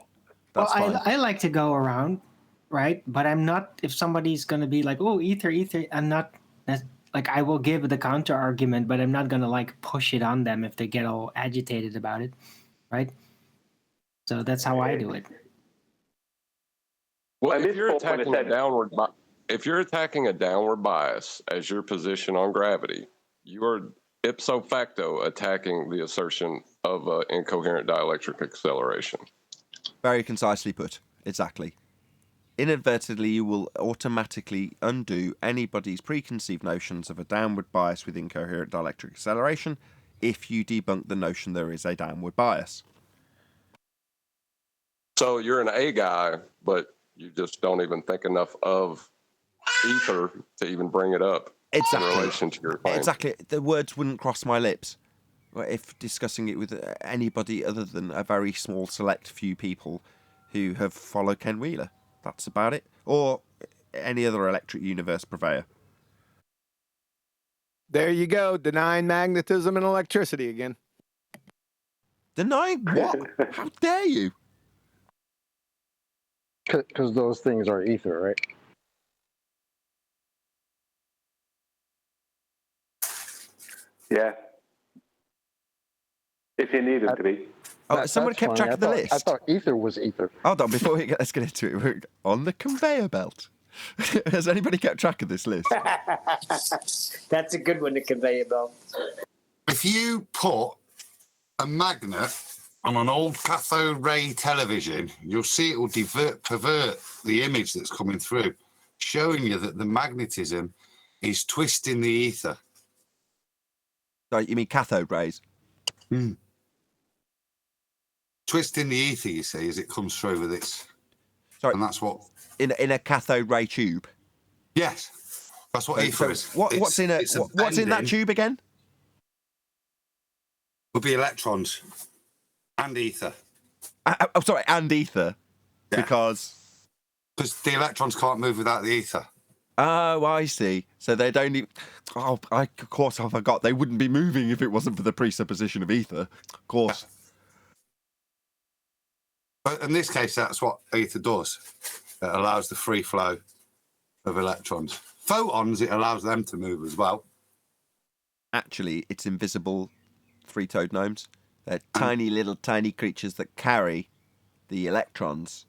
That's fine. I like to go around, right? But I'm not, if somebody's going to be like, oh, ether, I'm not, like, I will give the counter argument, but I'm not going to, like, push it on them if they get all agitated about it, right? So that's how I do it. Well, if you're attacking a downward bias as your position on gravity, you are ipso facto attacking the assertion of incoherent dielectric acceleration. Very concisely put. Exactly. Inadvertently, you will automatically undo anybody's preconceived notions of a downward bias with incoherent dielectric acceleration if you debunk the notion there is a downward bias. So you're an A guy, but you just don't even think enough of ether to even bring it up in relation to your claim. Exactly. The words wouldn't cross my lips if discussing it with anybody other than a very small select few people who have followed Ken Wheeler. That's about it. Or any other electric universe purveyor. There you go, denying magnetism and electricity again. Denying what? How dare you? Because those things are ether, right? Yeah. If you need it to be. Oh, someone kept track of the list. I thought ether was ether. Hold on, before let's get into it. We're on the conveyor belt. Has anybody kept track of this list? That's a good one, the conveyor belt. If you put a magnet on an old cathode ray television, you'll see it will pervert the image that's coming through, showing you that the magnetism is twisting the ether. Sorry, you mean cathode rays? Twisting the ether, you see, as it comes through with its... Sorry. And that's what... In a cathode ray tube? Yes. That's what ether is. What's in that tube again? Would be electrons and ether. And ether? Yeah. Because the electrons can't move without the ether. Oh, I see. So they don't even... Oh, of course, I forgot. They wouldn't be moving if it wasn't for the presupposition of ether. Of course. But in this case, that's what ether does. It allows the free flow of electrons. Photons, it allows them to move as well. Actually, it's invisible three-toed gnomes. They're tiny creatures that carry the electrons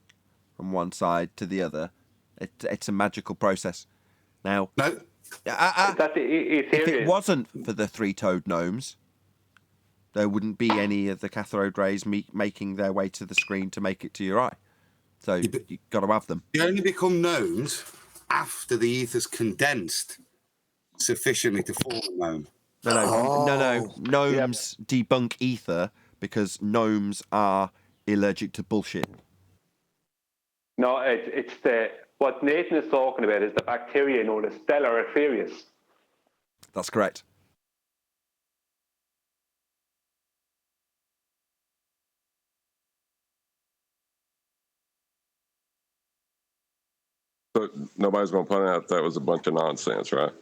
from one side to the other. It's a magical process. Now, no. If it wasn't for the three-toed gnomes, there wouldn't be any of the cathode rays making their way to the screen to make it to your eye. So you've got to have them. They only become gnomes after the ether's condensed sufficiently to form a gnome. No. Gnomes debunk ether because gnomes are allergic to bullshit. No, it's what Nathan is talking about is the bacteria known as Stellar Ethereum. That's correct. But nobody's going to point out that was a bunch of nonsense, right?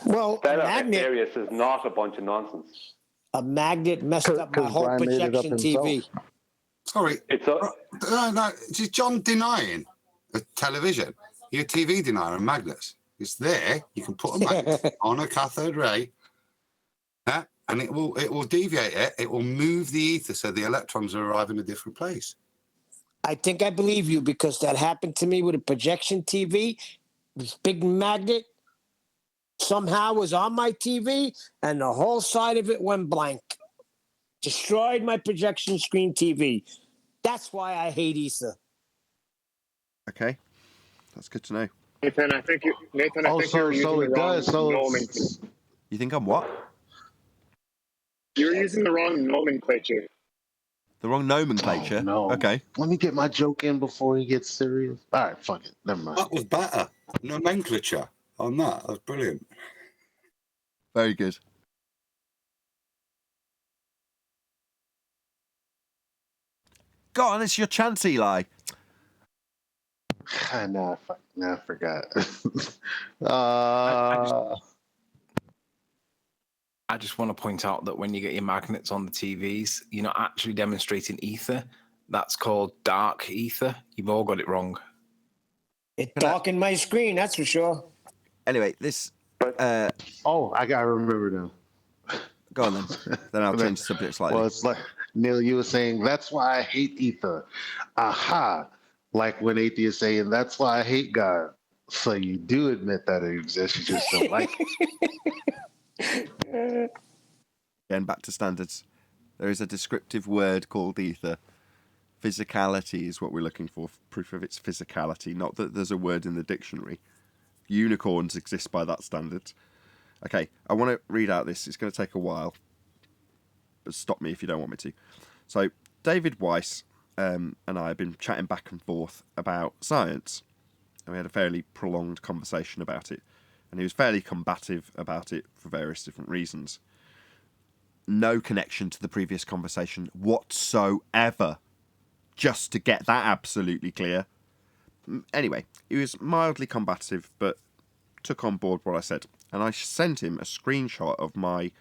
Well, Stellar Ethereum is not a bunch of nonsense. A magnet messed up my whole projection TV. Sorry, is John denying a television? You're a TV denier and magnets. It's there. You can put a magnet on a cathode ray, and it will deviate it. It will move the ether so the electrons will arrive in a different place. I think I believe you because that happened to me with a projection TV. This big magnet somehow was on my TV, and the whole side of it went blank. Destroyed my projection screen TV. That's why I hate ether. Okay, that's good to know. Nathan, I think you're using the wrong nomenclature. You think I'm what? You're using the wrong nomenclature. The wrong nomenclature? Oh, no. Okay. Let me get my joke in before he gets serious. All right, fuck it. Never mind. That was better. nomenclature on that. That's brilliant. Very good. Go on, it's your chance, Eli. Nah, I forgot. I just want to point out that when you get your magnets on the TVs, you're not actually demonstrating ether. That's called dark ether. You've all got it wrong. It darkened my screen, that's for sure. Anyway, this... I gotta remember now. Go on then. Then I'll change the subject slightly. Well, it's like, Neil, you were saying, that's why I hate ether. Aha. Like when atheists saying, that's why I hate God. So you do admit that it exists, you just don't like it. Again, back to standards. There is a descriptive word called ether. Physicality is what we're looking for, proof of its physicality, not that there's a word in the dictionary. Unicorns exist by that standard. Okay, I want to read out this. It's going to take a while, but stop me if you don't want me to. So, David Weiss and I have been chatting back and forth about science, and we had a fairly prolonged conversation about it, and he was fairly combative about it for various different reasons. No connection to the previous conversation whatsoever, just to get that absolutely clear. Anyway, he was mildly combative, but took on board what I said, and I sent him a screenshot of my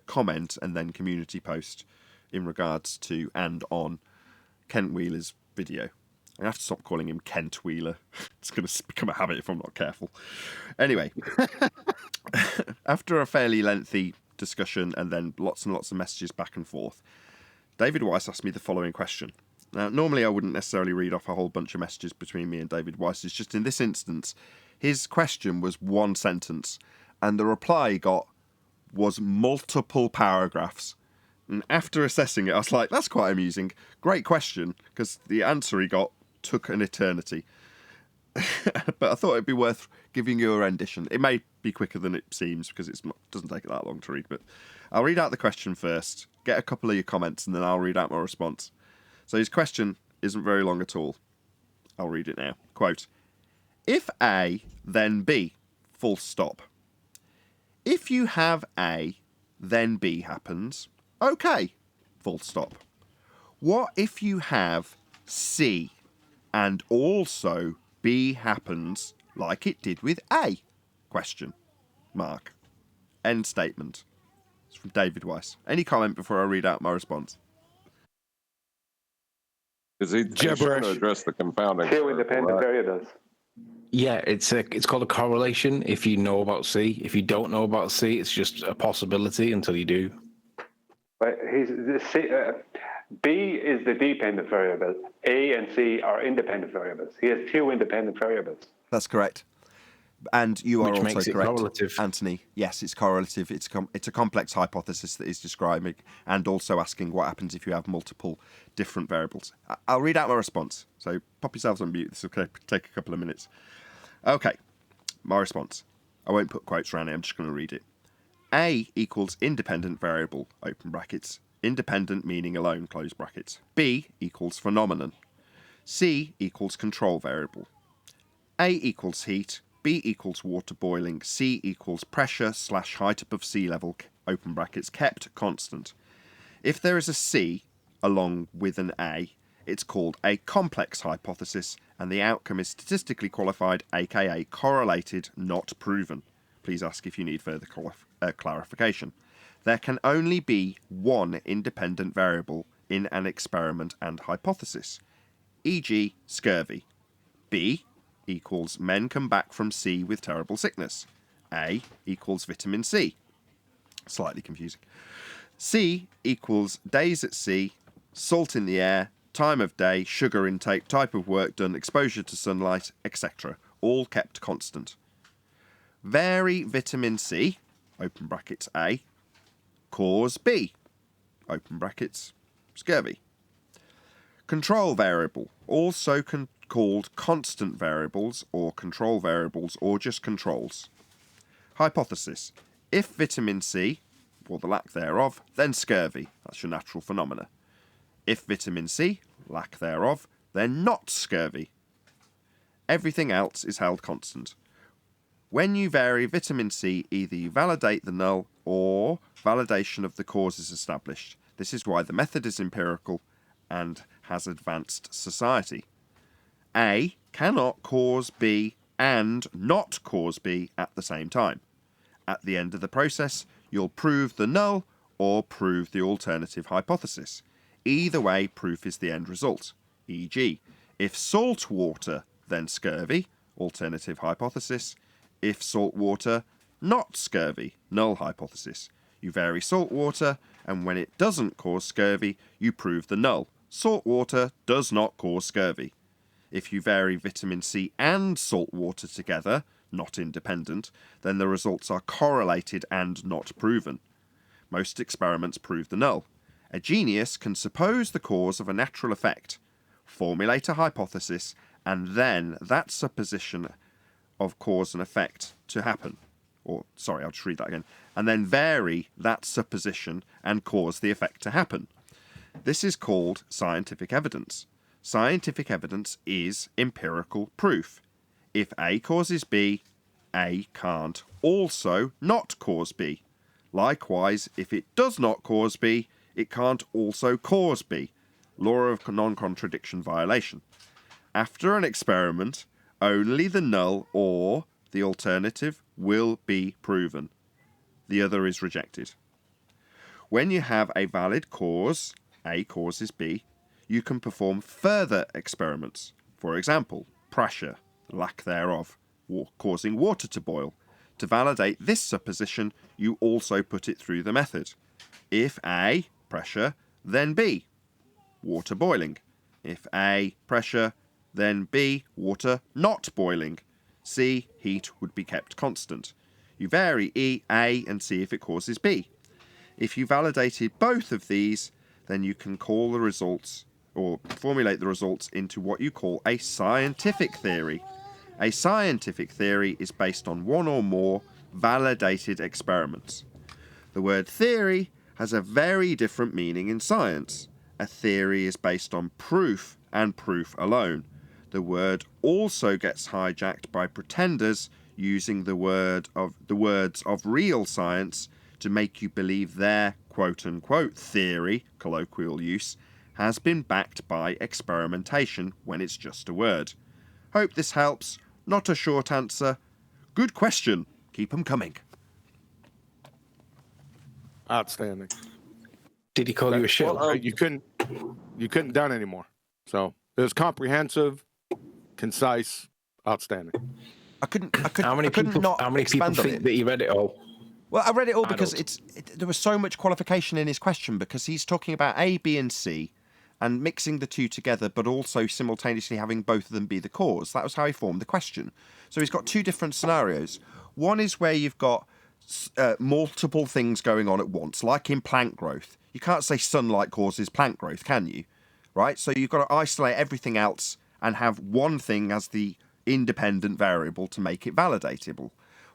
comment and then community post in regards to and on Kent Wheeler's video. I have to stop calling him Kent Wheeler. It's going to become a habit if I'm not careful. Anyway, after a fairly lengthy discussion and then lots and lots of messages back and forth, David Weiss asked me the following question. Now, normally I wouldn't necessarily read off a whole bunch of messages between me and David Weiss. It's just in this instance, his question was one sentence, and the reply he got was multiple paragraphs. And after assessing it, I was like, that's quite amusing. Great question, because the answer he got took an eternity. But I thought it'd be worth giving you a rendition. It may be quicker than it seems, because it doesn't take it that long to read. But I'll read out the question first, get a couple of your comments, and then I'll read out my response. So his question isn't very long at all. I'll read it now. Quote, if A, then B, full stop. If you have A, then B happens, okay, full stop. What if you have C and also B happens like it did with A? Question mark. End statement. It's from David Weiss. Any comment before I read out my response? Is he trying to address the confounding? Two independent variables. Yeah, it's called a correlation if you know about C. If you don't know about C, it's just a possibility until you do. But B is the dependent variable. A and C are independent variables. He has two independent variables. That's correct. And you are Which also makes it correct, correlative. Anthony. Yes, it's correlative. It's a complex hypothesis that is describing and also asking what happens if you have multiple different variables. I'll read out my response. So pop yourselves on mute. This will take a couple of minutes. Okay, my response. I won't put quotes around it. I'm just going to read it. A equals independent variable, open brackets. Independent meaning alone, close brackets. B equals phenomenon. C equals control variable. A equals heat. B equals water boiling. C equals pressure / height above sea level, open brackets, kept constant. If there is a C along with an A, it's called a complex hypothesis, and the outcome is statistically qualified, aka correlated, not proven. Please ask if you need further clarification. There can only be one independent variable in an experiment and hypothesis, e.g. scurvy. B equals men come back from sea with terrible sickness. A equals vitamin C. Slightly confusing. C equals days at sea, salt in the air, time of day, sugar intake, type of work done, exposure to sunlight, etc. All kept constant. Vary vitamin C, open brackets A, cause B, open brackets, scurvy. Control variable, also called constant variables or control variables or just controls. Hypothesis, if vitamin C, or the lack thereof, then scurvy, that's your natural phenomena. If vitamin C, lack thereof, then not scurvy. Everything else is held constant. When you vary vitamin C, either you validate the null or validation of the cause is established. This is why the method is empirical and has advanced society. A cannot cause B and not cause B at the same time. At the end of the process, you'll prove the null or prove the alternative hypothesis. Either way, proof is the end result. E.g., if salt water, then scurvy, alternative hypothesis. If salt water, not scurvy, null hypothesis. You vary salt water, and when it doesn't cause scurvy, you prove the null. Salt water does not cause scurvy. If you vary vitamin C and salt water together, not independent, then the results are correlated and not proven. Most experiments prove the null. A genius can suppose the cause of a natural effect, formulate a hypothesis, and then that supposition of cause and effect to happen. I'll just read that again. And then vary that supposition and cause the effect to happen. This is called scientific evidence. Scientific evidence is empirical proof. If A causes B, A can't also not cause B. Likewise, if it does not cause B, it can't also cause B. Law of non-contradiction violation. After an experiment, only the null or the alternative will be proven. The other is rejected. When you have a valid cause, A causes B, you can perform further experiments. For example, pressure, lack thereof, causing water to boil. To validate this supposition, you also put it through the method. If A, pressure, then B, water boiling. If A, pressure, then B, water not boiling. C, heat would be kept constant. You vary E, A, and see if it causes B. If you validated both of these, then you can call the results or formulate the results into what you call a scientific theory. A scientific theory is based on one or more validated experiments. The word theory has a very different meaning in science. A theory is based on proof and proof alone. The word also gets hijacked by pretenders using the words of real science to make you believe their quote-unquote theory, colloquial use, has been backed by experimentation when it's just a word. Hope this helps. Not a short answer. Good question. Keep them coming. Outstanding. Did he call you a shit? Well, you couldn't done anymore. So it was comprehensive, concise, outstanding. I couldn't How many people think that he read it all? Well, I read it all because there was so much qualification in his question, because he's talking about A, B, and C, and mixing the two together, but also simultaneously having both of them be the cause. That was how he formed the question. So he's got two different scenarios. One is where you've got multiple things going on at once, like in plant growth. You can't say sunlight causes plant growth, can you? Right? So you've got to isolate everything else and have one thing as the independent variable to make it validatable.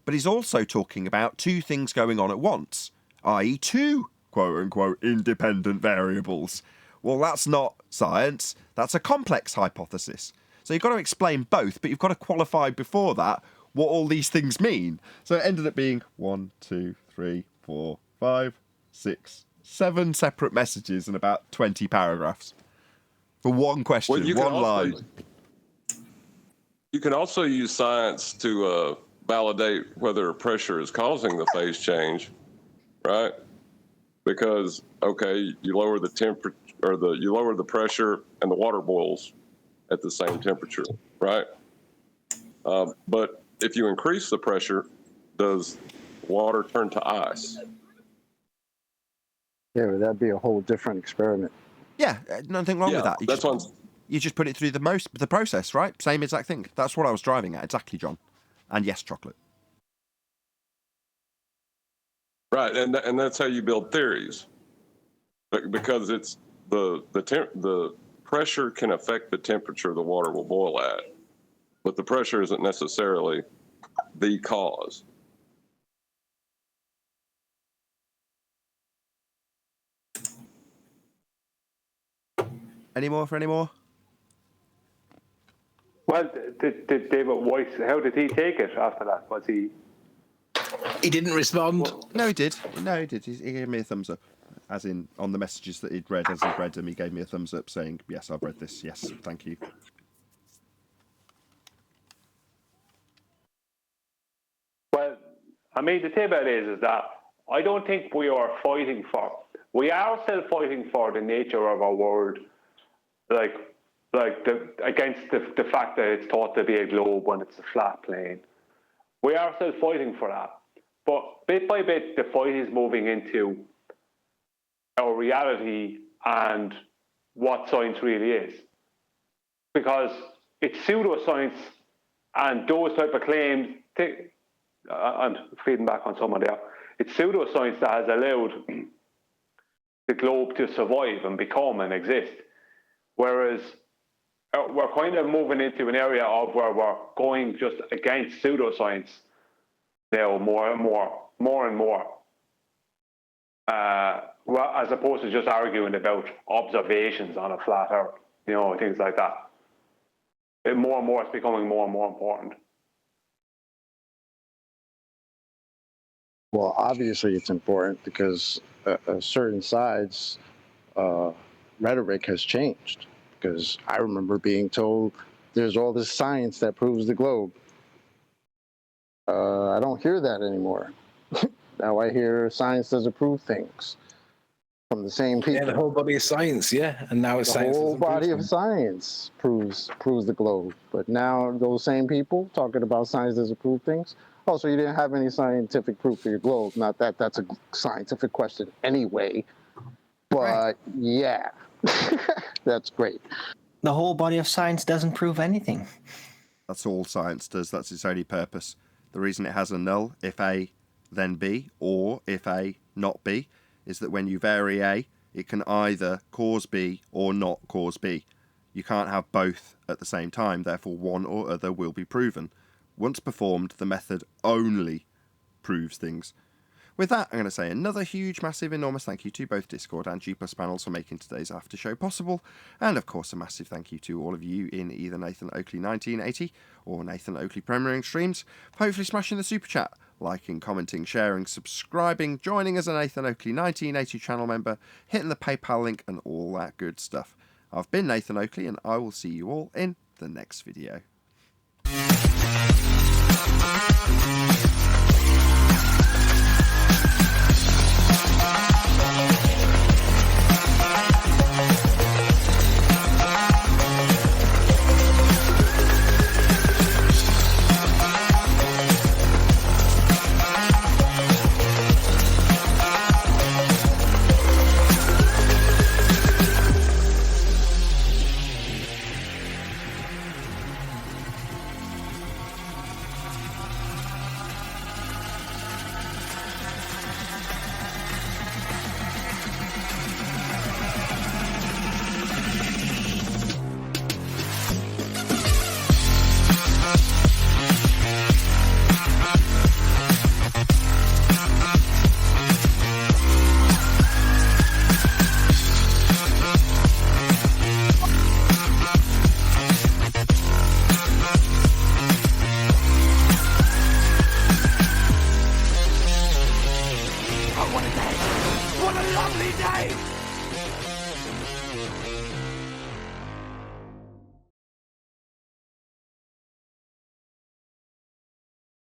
But he's also talking about two things going on at once, i.e. two quote-unquote independent variables. Well, that's not science. That's a complex hypothesis. So you've got to explain both, but you've got to qualify before that what all these things mean. So it ended up being 1, 2, 3, 4, 5, 6, 7 separate messages and about 20 paragraphs for one question, one line. You can also use science to validate whether pressure is causing the phase change, right? Because you lower the temperature, or you lower the pressure, and the water boils at the same temperature, right? But if you increase the pressure, does water turn to ice? Yeah, but that'd be a whole different experiment. Yeah, nothing wrong with that. You just put it through the process, right? Same exact thing. That's what I was driving at, exactly, John. And yes, chocolate. Right, and that's how you build theories, because it's the pressure can affect the temperature the water will boil at, but the pressure isn't necessarily the cause. Any more? Well, did David Weiss, how did he take it after that? Was he... He didn't respond. Well, No, he did. No, he did. He gave me a thumbs up. As in, on the messages that he'd read, as he'd read them, he gave me a thumbs up saying, yes, I've read this. Yes, thank you. well, I mean, the thing about it is that I don't think we are fighting for... We are still fighting for the nature of our world, against the fact that it's thought to be a globe when it's a flat plane. We are still fighting for that. But bit by bit, the fight is moving into our reality and what science really is. Because it's pseudoscience and those type of claims, I'm feeding back on someone there, it's pseudoscience that has allowed the globe to survive and become and exist. Whereas we're kind of moving into an area of where we're going just against pseudoscience now more and more. Well, as opposed to just arguing about observations on a flat Earth, things like that. More and more, it's becoming more and more important. Well, obviously it's important because certain sides' rhetoric has changed. Because I remember being told there's all this science that proves the globe. I don't hear that anymore. Now I hear science doesn't prove things from the same people. Yeah, the whole body of science, yeah. And now it's the science. The whole body of science proves the globe. But now those same people talking about science doesn't prove things. Oh, so you didn't have any scientific proof for your globe. Not that that's a scientific question anyway. But yeah, that's great. The whole body of science doesn't prove anything. That's all science does. That's its only purpose. The reason it has a null, if A, then B, or if A, not B, is that when you vary A, it can either cause B or not cause B. You can't have both at the same time, therefore one or other will be proven. Once performed, the method only proves things. With that, I'm going to say another huge, massive, enormous thank you to both Discord and G+ panels for making today's after show possible. And of course, a massive thank you to all of you in either Nathan Oakley 1980 or Nathan Oakley premiering streams, for hopefully smashing the super chat, liking, commenting, sharing, subscribing, joining as a Nathan Oakley 1980 channel member, hitting the PayPal link and all that good stuff. I've been Nathan Oakley and I will see you all in the next video. What a lovely day!